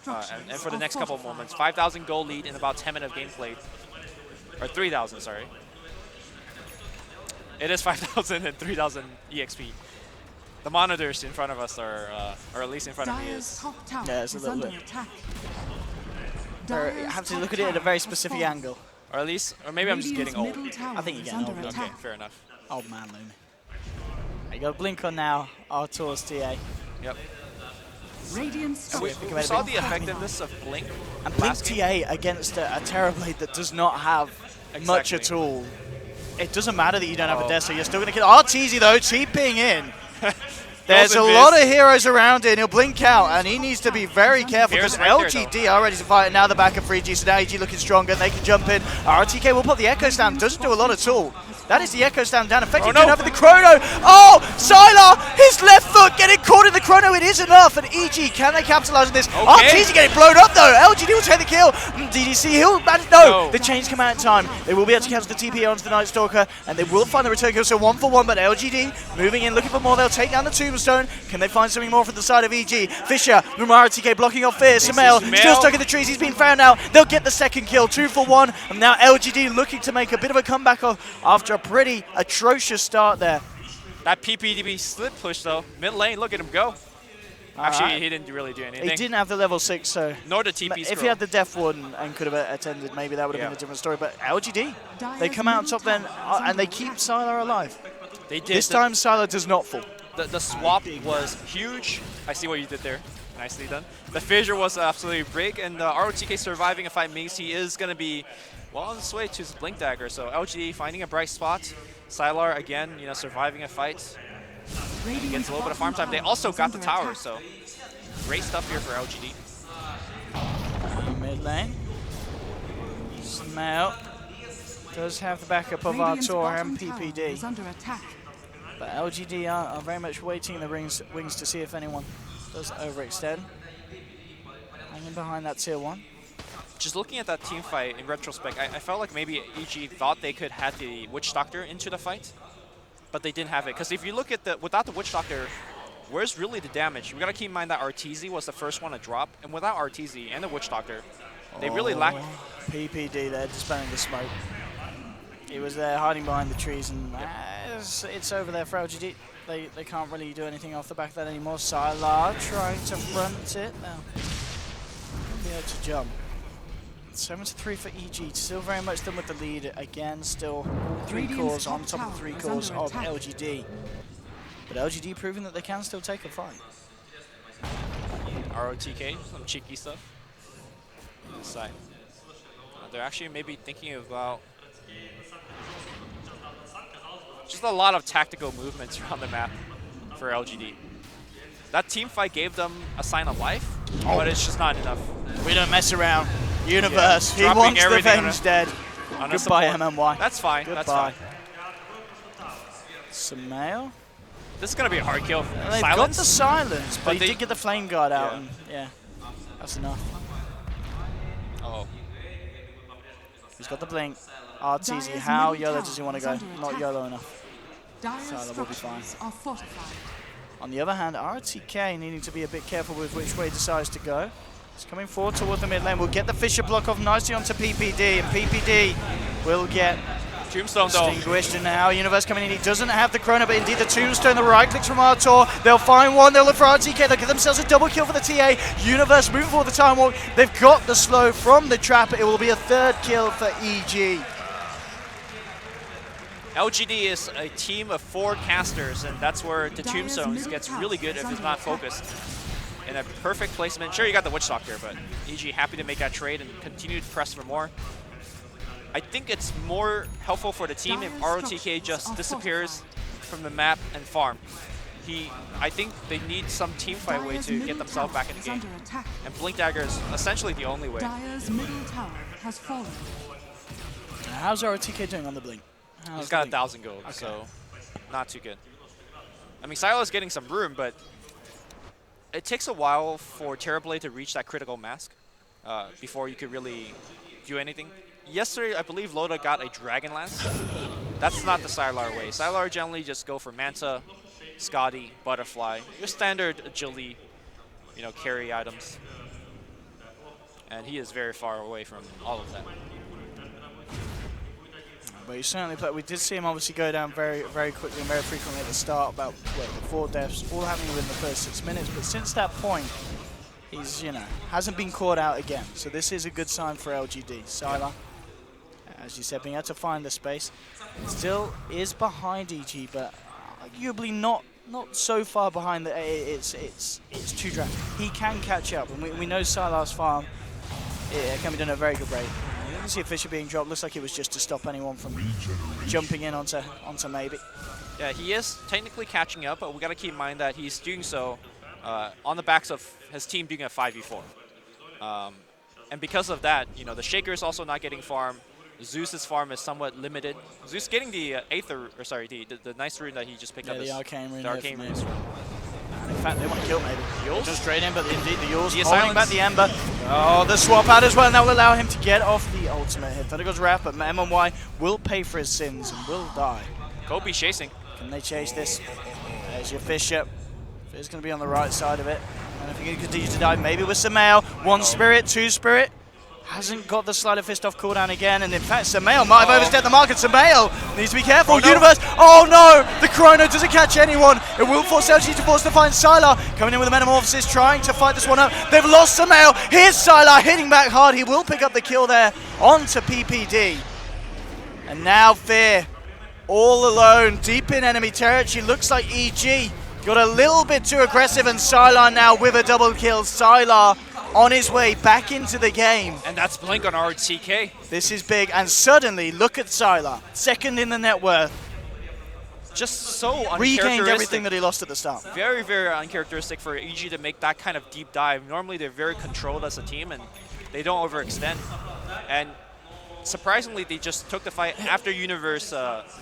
And for the next couple of moments. 5,000 gold lead in about 10 minutes of gameplay. Or 3,000, sorry. It is 5,000 and 3,000 EXP. The monitors in front of us are, or at least in front of me is. Yeah, it's a little bit. You have to look at it at a very specific angle. Or at least, or maybe I'm just getting old. I think you're getting old. Okay, fair enough. Old man, Lumi. You got Blink on now, Arteezys TA. Yep. And we saw the effectiveness of Blink. And Blink TA against a Terrorblade that does not have much at all. It doesn't matter that you don't have a death, so you're still going to kill. Arteezys though, TPing in. There's a lot of heroes around it, and he'll blink out, and he needs to be very careful because LGD are ready to fight, and now the backup for EG, so now EG looking stronger, and they can jump in. RTK will put the Echo Slam, doesn't do a lot at all. That is the Echo Slam down, effectively doing over the Chrono. Oh, Sylar, his left foot getting caught in the Chrono, it is enough, and EG, can they capitalize on this? Arteezys getting blown up though, LGD will take the kill. DDC, he'll manage, no, the chains come out in time. They will be able to cancel the TP onto the Night Stalker, and they will find the return kill, so 1 for 1, but LGD moving in, looking for more, they'll take down the Tombstone. Can they find something more from the side of EG? Fisher, RTK blocking off Fear. Samael still stuck in the trees. He's been found out. They'll get the second kill. 2 for 1. And now LGD looking to make a bit of a comeback after a pretty atrocious start there. That PPDB slip push though. Mid lane, look at him go. Actually, he didn't really do anything. He didn't have the level 6, so. Nor the TP scroll. If he had the Death Warden and could have attended, maybe that would have been a different story. But LGD, they come out on top then, and they keep Sylar alive. They did. This time, Sylar does not fall. The swap was huge. I see what you did there. Nicely done. The fissure was absolutely big, and ROTK surviving a fight means he is going to be well on his way to his Blink Dagger. So LGD finding a bright spot. Sylar again, surviving a fight. Gets a little bit of farm time. They also got the tower, so great stuff here for LGD. Mid lane. Smail does have the backup of Artur and PPD. But LGD are very much waiting in the wings to see if anyone does overextend. Hanging behind that tier 1. Just looking at that team fight in retrospect, I felt like maybe EG thought they could have the Witch Doctor into the fight, but they didn't have it. Because if you look at without the Witch Doctor, where's really the damage? We gotta keep in mind that Arteezys was the first one to drop, and without Arteezys and the Witch Doctor, they really lacked. PPD there, dispelling the smoke. He was there hiding behind the trees, and it's over there for LGD. They can't really do anything off the back of that anymore. Sylar trying to front it now. Be able to jump. 7-3 for EG. Still very much them with the lead. Again, still all 3 cores on top of the 3 cores of LGD. But LGD proving that they can still take a fight. ROTK, some cheeky stuff. On the side. They're actually maybe thinking about just a lot of tactical movements around the map for LGD. That team fight gave them a sign of life, but it's just not enough. We don't mess around. Universe, he dropping wants the everything Venge dead. on a Goodbye, support. MMY. That's fine. Goodbye. That's fine. Sumail? This is going to be a hard kill. They've got the silence, but he did get the flame guard out, and that's enough. Oh. He's got the blink. Arteezys, how YOLO does he want to go? Not YOLO enough. Sylar will be fine. On the other hand, RTK needing to be a bit careful with which way he decides to go. He's coming forward toward the mid lane. We'll get the Fisher block off nicely onto PPD, and PPD will get Tombstone though. extinguished, and now Universe coming in. He doesn't have the Chrono, but indeed the Tombstone, the right clicks from Artur. They'll find one, they'll look for RTK, they'll get themselves a double kill for the TA. Universe moving forward the time walk. They've got the slow from the trap. It will be a 3rd kill for EG. LGD is a team of 4 casters, and that's where the Tombstones gets really good if it's not focused. In a perfect placement. Sure, you got the Witch Doctor, but EG happy to make that trade and continue to press for more. I think it's more helpful for the team if ROTK just disappears from the map and farm. I think they need some team fight way to get themselves back in the game. And Blink Dagger is essentially the only way. Dire's middle tower has fallen. How's RTK doing on the blink? He's got 1,000 gold, so not too good. I mean, Sylar's getting some room, but it takes a while for Terrorblade to reach that critical mask before you could really do anything. Yesterday, I believe Loda got a Dragon Lance. That's not the Sylar way. Sylar generally just go for Manta, Scotty, Butterfly, your standard agility, carry items. And he is very far away from all of that. But he certainly played. We did see him obviously go down very, very quickly and very frequently at the start, about the 4 deaths, all happening within the first 6 minutes. But since that point, he's, hasn't been caught out again. So this is a good sign for LGD. Sylar, as you said, being able to find the space, still is behind EG, but arguably not so far behind that it's 2 drafts. He can catch up, and we know Sylar's farm can be done at a very good rate. You can see a Fisher being dropped. Looks like it was just to stop anyone from jumping in onto maybe. Yeah, he is technically catching up, but we got to keep in mind that he's doing so on the backs of his team doing a 5v4. And because of that, the Shaker is also not getting farm. Zeus's farm is somewhat limited. Zeus getting the the nice rune that he just picked up. The arcane rune. The arcane rune. In fact, they want to kill maybe. Yules? Just straight in, but indeed the Yules The holding silence. back the Ember. Oh, the swap out as well, and that will allow him to get off the ultimate hit. Thunder goes Wrath, but MMY will pay for his sins and will die. Kobe chasing. Can they chase this? There's your Fisher. Fizz going to be on the right side of it. And if he can continue to die, maybe with Sumail. 1 Spirit, 2 Spirit. Hasn't got the Sleight of Fist off cooldown again, and in fact, Sumail might have overstepped the mark, and Sumail needs to be careful. Oh, no. Universe, oh no! The Chrono doesn't catch anyone. It will force LG to force to find Sylar. Coming in with a Metamorphosis, trying to fight this one up. They've lost Sumail. Here's Sylar hitting back hard. He will pick up the kill there onto PPD. And now Fear, all alone, deep in enemy territory. Looks like EG got a little bit too aggressive, and Sylar now with a double kill. Sylar on his way back into the game. And that's Blink on RTK. This is big, and suddenly, look at Sylar, 2nd in the net worth. Just so uncharacteristic. Regained everything that he lost at the start. Very, very uncharacteristic for EG to make that kind of deep dive. Normally, they're very controlled as a team, and they don't overextend. And surprisingly, they just took the fight after Universe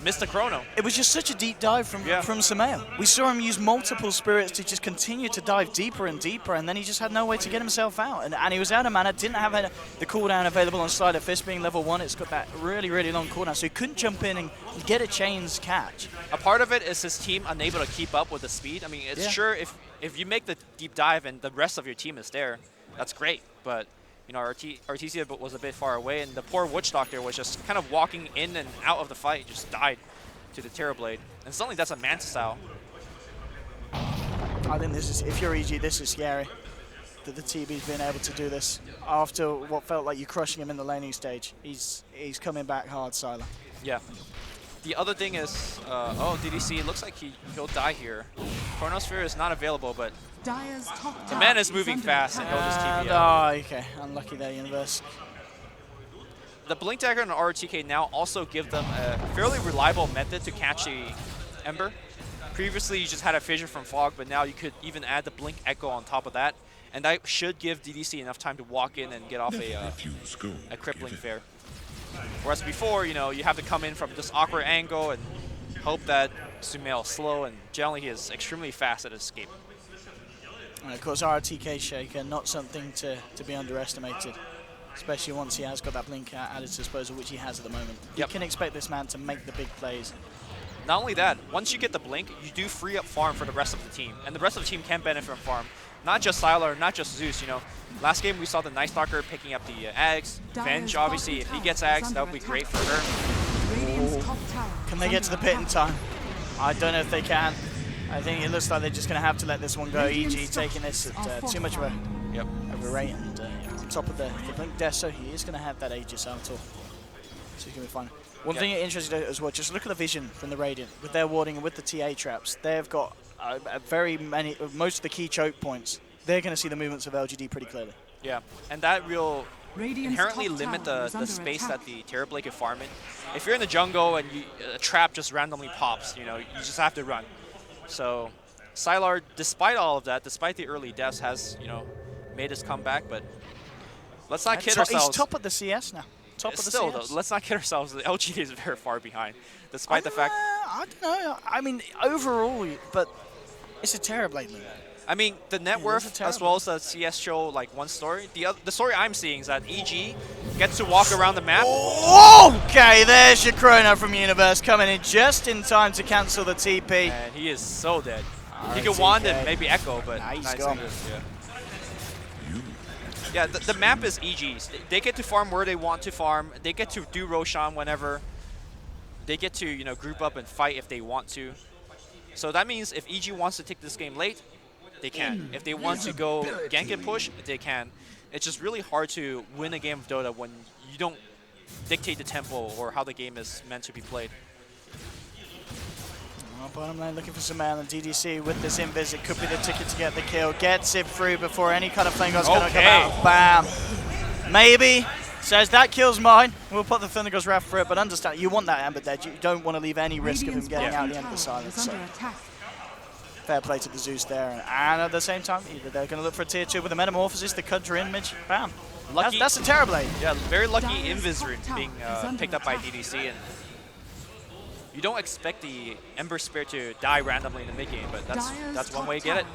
missed the chrono. It was just such a deep dive from Sumail. We saw him use multiple spirits to just continue to dive deeper and deeper, and then he just had no way to get himself out. And he was out of mana, didn't have the cooldown available on Sleight of Fist being level 1. It's got that really, really long cooldown, so he couldn't jump in and get a chains catch. A part of it is his team unable to keep up with the speed. I mean, it's sure if you make the deep dive and the rest of your team is there, that's great, but You know, Arteezys was a bit far away, and the poor Witch Doctor was just kind of walking in and out of the fight, just died to the Terrorblade. And suddenly that's a Manta style. I think this is, if you're EG, this is scary. That the TB's been able to do this after what felt like you crushing him in the laning stage. He's coming back hard, Sylar. Yeah. The other thing is, oh, DDC, it looks like he'll die here. Chronosphere is not available, but Dire's top the man is moving fast, and he'll just TP Oh, out. okay. Unlucky there, Universe. The Blink Dagger and RTK now also give them a fairly reliable method to catch the Ember. Previously, you just had a Fissure from Fog, but now you could even add the Blink Echo on top of that. And that should give DDC enough time to walk in and get off a crippling fair. Whereas before, you know, you have to come in from this awkward angle and hope that Sumail is slow, and generally he is extremely fast at escape. And of course, RTK Shaker, not something to be underestimated, especially once he has got that blink at his disposal, which he has at the moment. Yep. You can expect this man to make the big plays. Not only that, once you get the blink, you do free up farm for the rest of the team, and the rest of the team can benefit from farm. Not just Sylar, not just Zeus, you know. Last game we saw the Night Stalker picking up the Ags. Venge, obviously, if he gets Ags, that would be great for her. Can they get to the pit in time? I don't know if they can. I think it looks like they're just going to have to let this one go. EG taking this at too much of a rate, and on top of the blink death, so he is going to have that Aegis out, so he's going to be fine. One thing interesting as well, just look at the vision from the Radiant. With their warding and with the TA traps, they've got most of the key choke points. They're going to see the movements of LGD pretty clearly. Yeah, and that will inherently limit the space that the Terrorblade can farm in. If you're in the jungle and a trap just randomly pops, you know, you just have to run. So Sylar, despite all of that, despite the early deaths, has, you know, made his comeback, but let's not kid ourselves. He's top of the CS now. Top of the Still, CS. though, let's not kid ourselves. The LGD is very far behind, despite the fact. I don't know. I mean, overall, but it's a Terrorblade league. I mean, the net worth as well as the CS show like one story. The story I'm seeing is that EG gets to walk around the map. Okay, there's your Chrono from Universe coming in just in time to cancel the TP. And he is so dead. He could wand and maybe echo, but he's gone. Yeah, the map is EG's. They get to farm where they want to farm. They get to do Roshan whenever. They get to, you know, group up and fight if they want to. So that means if EG wants to take this game late, they can. If they want to go gank and push, they can. It's just really hard to win a game of Dota when you don't dictate the tempo or how the game is meant to be played. Well, bottom lane looking for some man, and DDC with this invis, it could be the ticket to get the kill. Gets it through before any kind of flame god's going to come out. Bam. Maybe. Says that kills mine. We'll put the Thunder God's Wrath for it, but understand, you want that Ember dead. You don't want to leave any risk of him getting out the end of the silence. So. Fair play to the Zeus there. And at the same time, either they're going to look for a tier 2 with the Metamorphosis, the Conjure Image. Bam. Lucky, that's a Terrorblade. Yeah, very lucky Invis rune being picked up by DDC. And you don't expect the Ember Spirit to die randomly in the mid game, but that's one way to get it.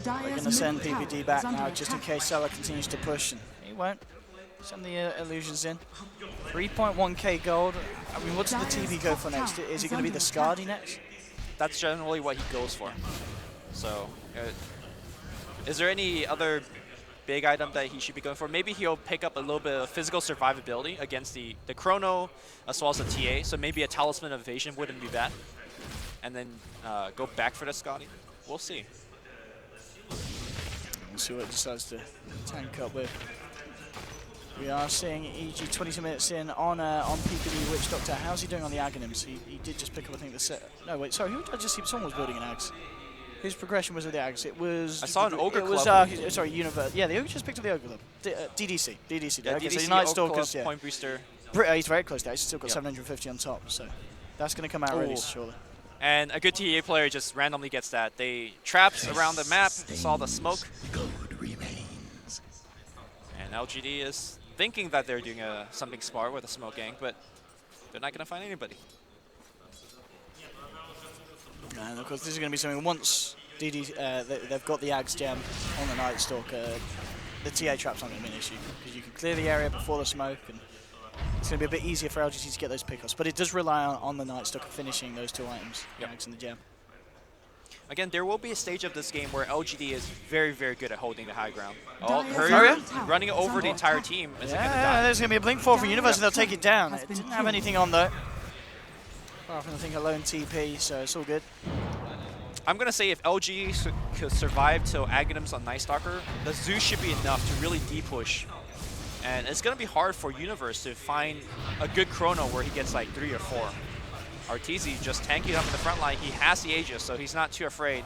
They're going to send PPD back now just in case Salah continues to push. And he won't. Send the illusions in. 3.1k gold. I mean, what does the TV go for next? Is it going to be the Skadi next? That's generally what he goes for. So, is there any other big item that he should be going for? Maybe he'll pick up a little bit of physical survivability against the Chrono as well as the TA. So maybe a Talisman of Evasion wouldn't be bad. And then go back for the Scotty. We'll see. We'll see what it decides to tank up with. We are seeing EG 22 minutes in on PPD Witch Doctor. How's he doing on the Aghanims? He did just pick up, I think, the set. No, wait, sorry, who did I just see? Someone was building an Ags. Whose progression was with the Ags? It was. I saw an Ogre Club. Sorry, Universe. Yeah, the Ogre just picked up the Ogre Club. DDC. Yeah, okay, DDC, so Night Stalkers, yeah. Point Booster. He's very close there. He's still got 750 on top, so that's going to come out ready, surely. And a good TA player just randomly gets that. They traps around the map, saw the smoke. And LGD is thinking that they're doing something smart with a smoke gang, but they're not going to find anybody. And of course, this is going to be something once they've got the Ags gem on the Night Stalker, the TA trap's not going to be an issue because you can clear the area before the smoke, and it's going to be a bit easier for LGD to get those pickups. But it does rely on the Night Stalker finishing those two items, the Ags and the gem. again, there will be a stage of this game where LGD is very, very good at holding the high ground. Oh, Dire's Hurry middle tower running is over the under entire attack. team. Is Yeah, it going to die? there's going to be a blink forward for Universe, and they'll take it down. Has It been didn't have killed. anything on though. Apart from I think a lone TP, so it's all good. I'm going to say if LG could survive till Aghanims on Night Stalker, the Zeus should be enough to really de-push. And it's going to be hard for Universe to find a good chrono where he gets like 3 or 4. Arteezys just tanking up in the front line. He has the Aegis, so he's not too afraid.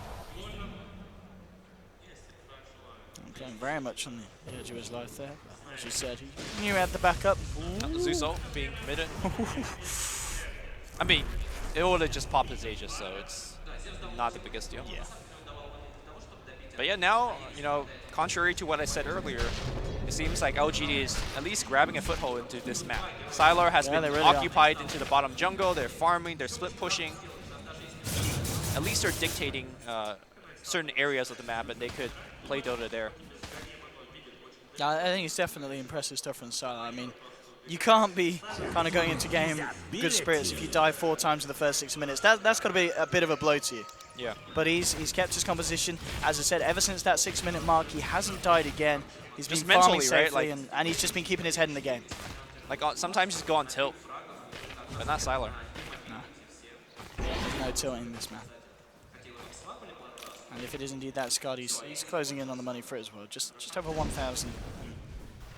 Playing very much on the edge of his life there. As you said, he knew he had the backup. Zeus ult being committed. I mean, it would have just popped his Aegis, so it's not the biggest deal. Yeah. But yeah, now, you know, contrary to what I said earlier, it seems like LGD is at least grabbing a foothold into this map. Sylar has been they really occupied into the bottom jungle. They're farming, they're split pushing. At least they're dictating certain areas of the map, and they could play Dota there. I think it's definitely impressive stuff from Sylar. I mean, you can't be kind of going into game good spirits if you die 4 times in the first 6 minutes. That's got to be a bit of a blow to you. Yeah. But he's kept his composition. As I said, ever since that 6-minute mark, he hasn't died again. He's Just been farming mentally, right? safely, Like- and he's just been keeping his head in the game. Like, sometimes just go on tilt, but not Sylar. No tilting in this map. And if it is indeed that Skadi, he's closing in on the money for it as well. Just over 1,000.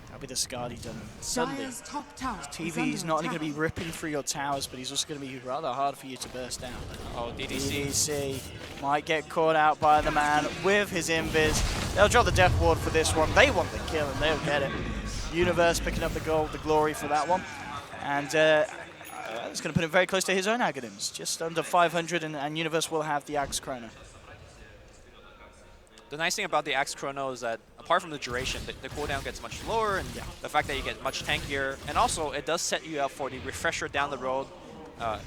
That'll be the Skadi done. Suddenly, Dire's top tower is TV is under not only attack. going to be ripping through your towers, but he's also going to be rather hard for you to burst down. Oh, DDC. DDC might get caught out by the man with his invis. They'll draw the death ward for this one. They want the kill and they'll get it. Universe picking up the gold, the glory for that one. And it's going to put him very close to his own Aghanims. Just under 500 and Universe will have the Axe Chrono. The nice thing about the Axe Chrono is that, apart from the duration, the cooldown gets much lower, and the fact that you get much tankier, and also it does set you up for the refresher down the road,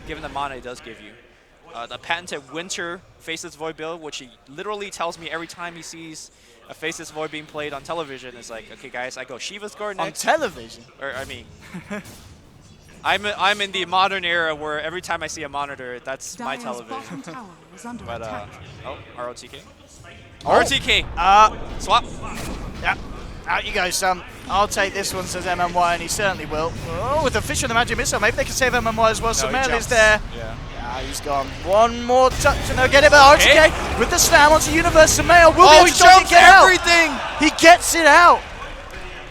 given the mana it does give you. The patented Winter Faceless Void build, which he literally tells me every time he sees a Faceless Void being played on television, is like, okay guys, I go Shiva's Guard On next. television? Or, I mean, I'm in the modern era where every time I see a monitor, that's my Dire's television. bottom tower is under But, attack. oh, ROTK. Oh. RTK! Swap! Yeah. Out you go, son. I'll take this one, says MMY, and he certainly will. Oh, with the fish and the magic missile, maybe they can save MMY as well. So Mel is there. Yeah. Yeah, he's gone. One more touch, and they'll get it. But RTK with the slam onto Universe. Samael will be able to try to get everything! out. He gets it out.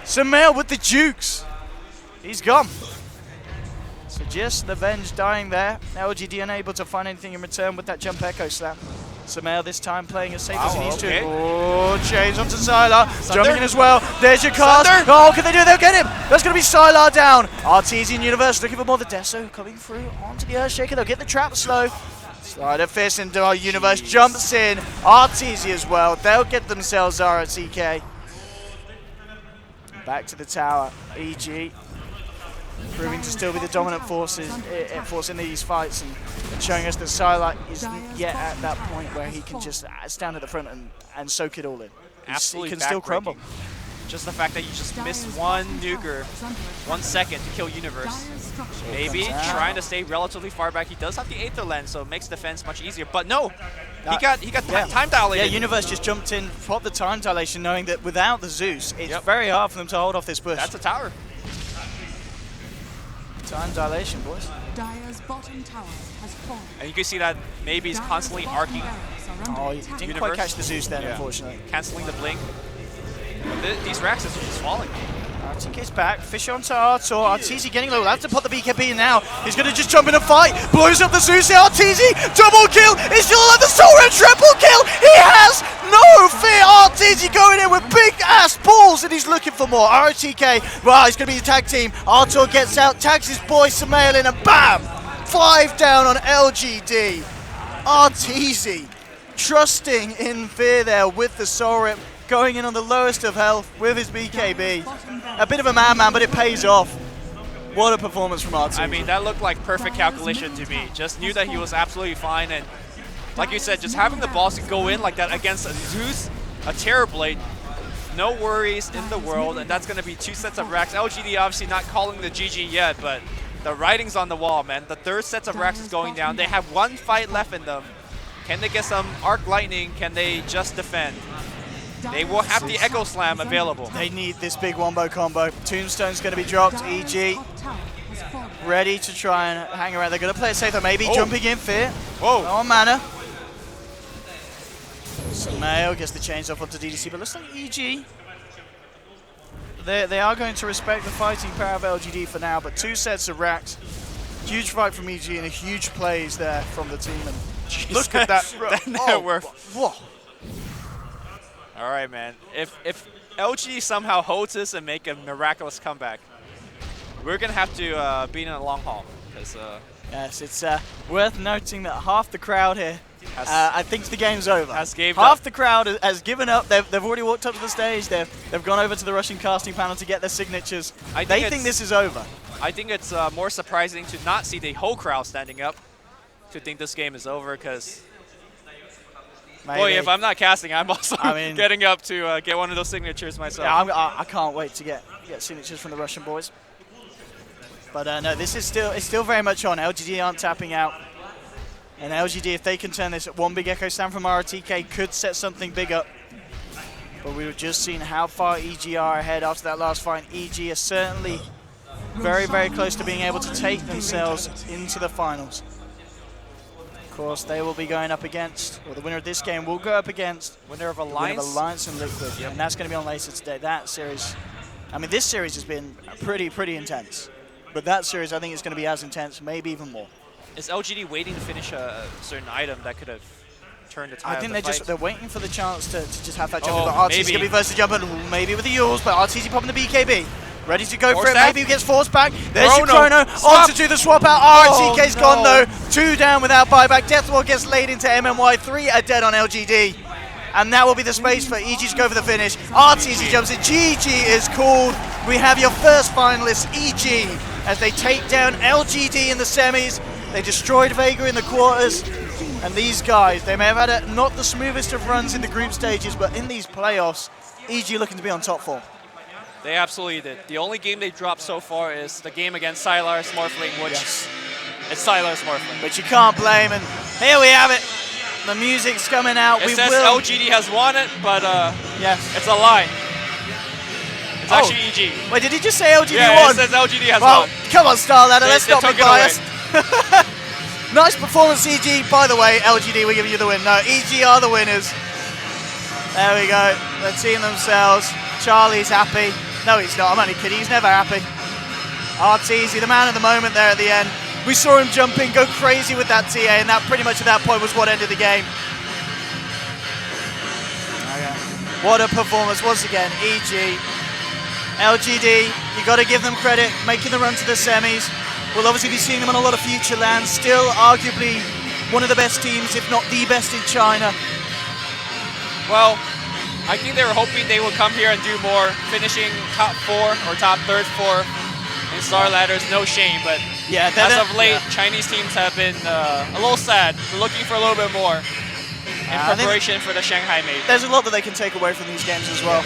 Samael with the jukes. He's gone. So just the Venge dying there. LGD unable to find anything in return with that jump echo slam. Samael this time playing as safe as he needs to. Oh, chains onto Sylar. Jumping in as well. There's your cast. Oh, can they do it? They'll get him. That's going to be Sylar down. Arteezys Universe looking for more. The Deso coming through onto the Earthshaker. They'll get the trap slow. Slider fist into our Universe. Jumps in. Arteezys as well. They'll get themselves RTK. Back to the tower. EG. Proving to still be the dominant force in these fights and showing us that Sylar isn't yet at that point where he can just stand at the front and soak it all in. Absolutely He can still crumble. Just the fact that you just missed one nuker 1 second to kill Universe. Maybe trying to stay relatively far back. He does have the Aether Lens, so it makes defense much easier. But no, he got time dilated. Yeah, Universe just jumped in, popped the time dilation, knowing that without the Zeus, it's very hard for them to hold off this push. That's a tower. Time dilation, boys. Dire's bottom tower has fallen. And you can see that maybe he's constantly arcing, Oh, he didn't Universe. quite catch the Zeus then, unfortunately. canceling the blink. But these racks are just falling. RTK's back, fish onto Artur. Arteezy getting low, that's to put the BKB in now. He's going to just jump in a fight, blows up the Zeus. Arteezy, double kill, he's still alive, the Soul Red triple kill. He has no fear. Arteezy going in with big ass balls and he's looking for more. RTK, well, he's going to be a tag team. Artur gets out, tags his boy Samael in and bam! 5 down on LGD. Arteezy trusting in fear there with the Soul Rip. Going in on the lowest of health with his BKB. A bit of a madman, but it pays off. What a performance from Arteezys. I mean, that looked like perfect calculation to me. Just knew that he was absolutely fine, and like you said, just having the balls to go in like that against a Zeus, a Terrorblade, no worries in the world, and that's going to be 2 sets of racks. LGD obviously not calling the GG yet, but the writing's on the wall, man. The 3rd set of racks is going down. They have 1 fight left in them. Can they get some Arc Lightning? Can they just defend? They will have the Echo Slam available. They need this big wombo combo. Tombstone's going to be dropped. EG ready to try and hang around. They're going to play it safe, though. Maybe jumping in Fear. Whoa. On mana. Mayo gets the chains off onto DDC, but looks like EG. They are going to respect the fighting power of LGD for now, but 2 sets of racks. Huge fight from EG and a huge plays there from the team. And look at that. Whoa. All right, man. If LG somehow holds this and make a miraculous comeback, we're going to have to be in a long haul. Yes, it's worth noting that half the crowd here, I think the game's over. Half the crowd has given up. They've already walked up to the stage. They've gone over to the Russian casting panel to get their signatures. They think this is over. I think it's more surprising to not see the whole crowd standing up to think this game is over, because boy, if I'm not casting, I'm also getting up to get one of those signatures myself. Yeah, I can't wait to get signatures from the Russian boys. But no, this is still very much on. LGD aren't tapping out. And LGD, if they can turn this one big Echo Slam from RTK, could set something big up. But we were just seeing how far EG are ahead after that last fight. EG are certainly very, very close to being able to take themselves into the finals. Of course, they will be going up against, or the winner of this game will go up against winner of Alliance and Liquid. Yep. And that's going to be on later today. That series, I mean, this series has been pretty intense. But that series, I think, is going to be as intense, maybe even more. Is LGD waiting to finish a certain item that could have turned the tide? I think of the fight? they're waiting for the chance to just have that jump. But Arteezys going to be first to jump, and maybe with the Yules, but Arteezys popping the BKB. Ready to go for it, maybe he gets forced back. There's your Chrono, on to do the swap out. RTK's gone though, 2 down without buyback. Deathwall gets laid into MMY, 3 are dead on LGD. And that will be the space for EG to go for the finish. Arteezys jumps in, GG is called. We have your first finalist, EG, as they take down LGD in the semis. They destroyed Vega in the quarters. And these guys, they may have had not the smoothest of runs in the group stages, but in these playoffs, EG looking to be on top form. They absolutely did. The only game they've dropped so far is the game against Sylar's Morphling, which it's Sylar's Morphling. But you can't blame, and here we have it. The music's coming out. It says LGD has won it, but it's a lie. It's actually EG. Wait, did he just say LGD won? It says LGD has won. Come on, Starladder, let's not be biased. Nice performance, EG. By the way, LGD, we're giving you the win. No, EG are the winners. There we go. The team themselves. Charlie's happy. No, he's not. I'm only kidding. He's never happy. Arteezy, the man of the moment there at the end. We saw him jump in, go crazy with that TA, and that pretty much at that point was what ended the game. Okay. What a performance once again, EG. LGD, you got to give them credit, making the run to the semis. We'll obviously be seeing them on a lot of future lands. Still arguably one of the best teams, if not the best in China. Well, I think they were hoping they would come here and do more, finishing top 4 or top third, 4 in Star Ladders. No shame, but as of late, Chinese teams have been a little sad. They're looking for a little bit more in preparation for the Shanghai Major. There's a lot that they can take away from these games as well.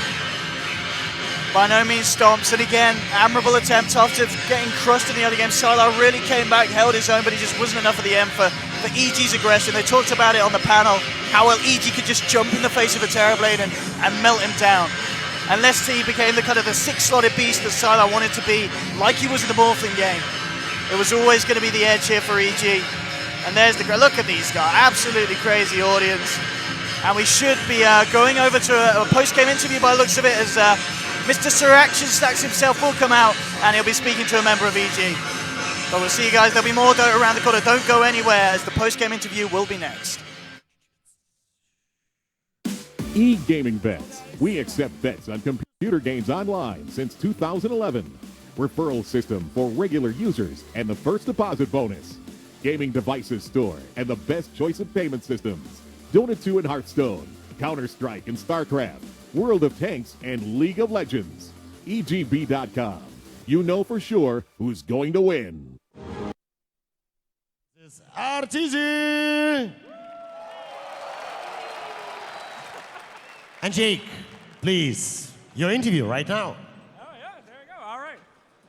By no means stomps, and again, admirable attempt after getting crushed in the other game. Sylar really came back, held his own, but he just wasn't enough of the M for EG's aggression. They talked about it on the panel, how well EG could just jump in the face of a Terrorblade and melt him down. Unless he became the kind of the 6-slotted beast that Sylar wanted to be, like he was in the Morphling game. It was always going to be the edge here for EG. And there's the look at these guys, absolutely crazy audience. And we should be going over to a post-game interview by the looks of it, as Mr. Sir Action Stacks himself will come out and he'll be speaking to a member of EG. But we'll see you guys, there'll be more Dota around the corner. Don't go anywhere, as the post-game interview will be next. E-Gaming Bets. We accept bets on computer games online since 2011. Referral system for regular users and the first deposit bonus. Gaming devices store and the best choice of payment systems. Dota 2 and Hearthstone, Counter-Strike and StarCraft, World of Tanks and League of Legends. EGB.com. You know for sure who's going to win. This is Arteezys. And Jake, please, your interview right now. Oh, yeah, there we go. All right.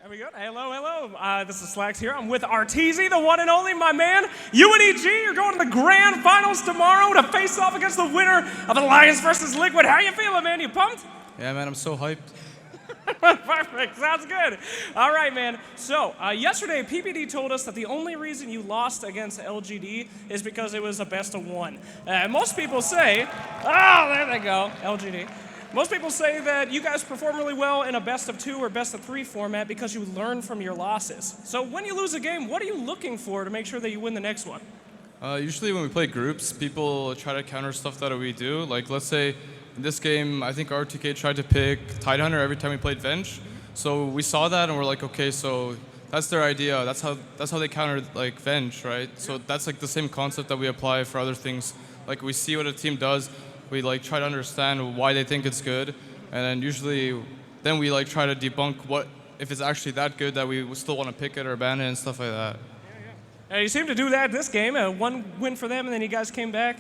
There we go. Hello, hello. This is Slacks here. I'm with Arteezys, the one and only, my man. You and EG, you're going to the grand finals tomorrow to face off against the winner of Alliance versus Liquid. How you feeling, man? You pumped? Yeah, man, I'm so hyped. Perfect. Sounds good. All right, man. So, yesterday, PPD told us that the only reason you lost against LGD is because it was a best of one. Most people say, oh, there they go, LGD. Most people say that you guys perform really well in a best of two or best of three format because you learn from your losses. So when you lose a game, what are you looking for to make sure that you win the next one? Usually when we play groups, people try to counter stuff that we do. Like, let's say in this game, I think RTK tried to pick Tidehunter every time we played Venge. So we saw that and we're like, okay, so that's their idea. That's how they counter like Venge, right? So that's like the same concept that we apply for other things. Like we see what a team does. We like try to understand why they think it's good, and then usually, then we like try to debunk what if it's actually that good that we still want to pick it or ban it and stuff like that. You seem to do that this game. One win for them, and then you guys came back.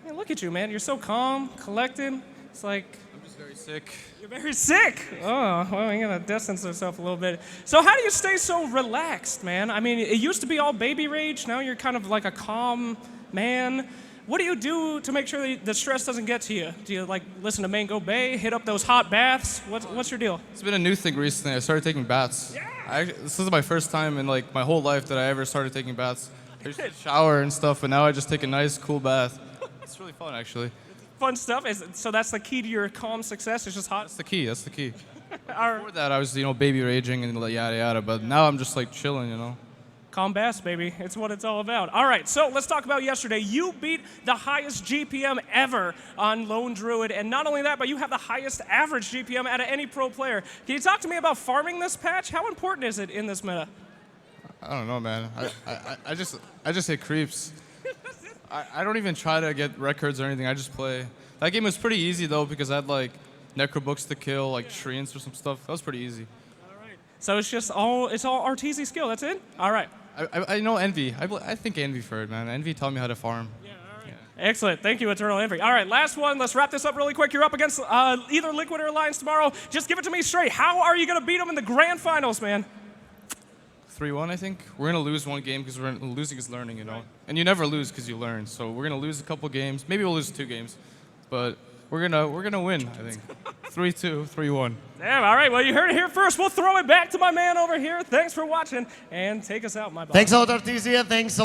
Man, look at you, man. You're so calm, collected. It's like I'm just very sick. You're very sick. Oh, well, you gotta distance yourself a little bit. So how do you stay so relaxed, man? I mean, it used to be all baby rage. Now you're kind of like a calm man. What do you do to make sure that the stress doesn't get to you? Do you like listen to Mango Bay, hit up those hot baths? What's your deal? It's been a new thing recently. I started taking baths. Yeah. This is my first time in like my whole life that I ever started taking baths. I used to shower and stuff, but now I just take a nice, cool bath. It's really fun, actually. Fun stuff. So that's the key to your calm success. It's just hot. That's the key. That's the key. Before that, I was baby raging and yada yada, but now I'm just like chilling, Calm bass, baby. It's what it's all about. All right, so let's talk about yesterday. You beat the highest GPM ever on Lone Druid, and not only that, but you have the highest average GPM out of any pro player. Can you talk to me about farming this patch? How important is it in this meta? I don't know, man. I just hit creeps. I don't even try to get records or anything. I just play. That game was pretty easy though because I had like necrobooks to kill, like treants or some stuff. That was pretty easy. So it's all Arteezy skill. That's it. All right. I know Envy. I think Envy for it, man. Envy taught me how to farm. Yeah, all right. Yeah. Excellent. Thank you, Eternal Envy. All right, last one. Let's wrap this up really quick. You're up against either Liquid or Alliance tomorrow. Just give it to me straight. How are you going to beat them in the grand finals, man? 3-1, I think. We're going to lose one game because losing is learning, And you never lose because you learn. So we're going to lose a couple games. Maybe we'll lose 2 games. But we're gonna win, I think. 3-2, 3-1. Damn, all right. Well, you heard it here first. We'll throw it back to my man over here. Thanks for watching, and take us out, my boss. Thanks a lot, Arteezys. Thanks a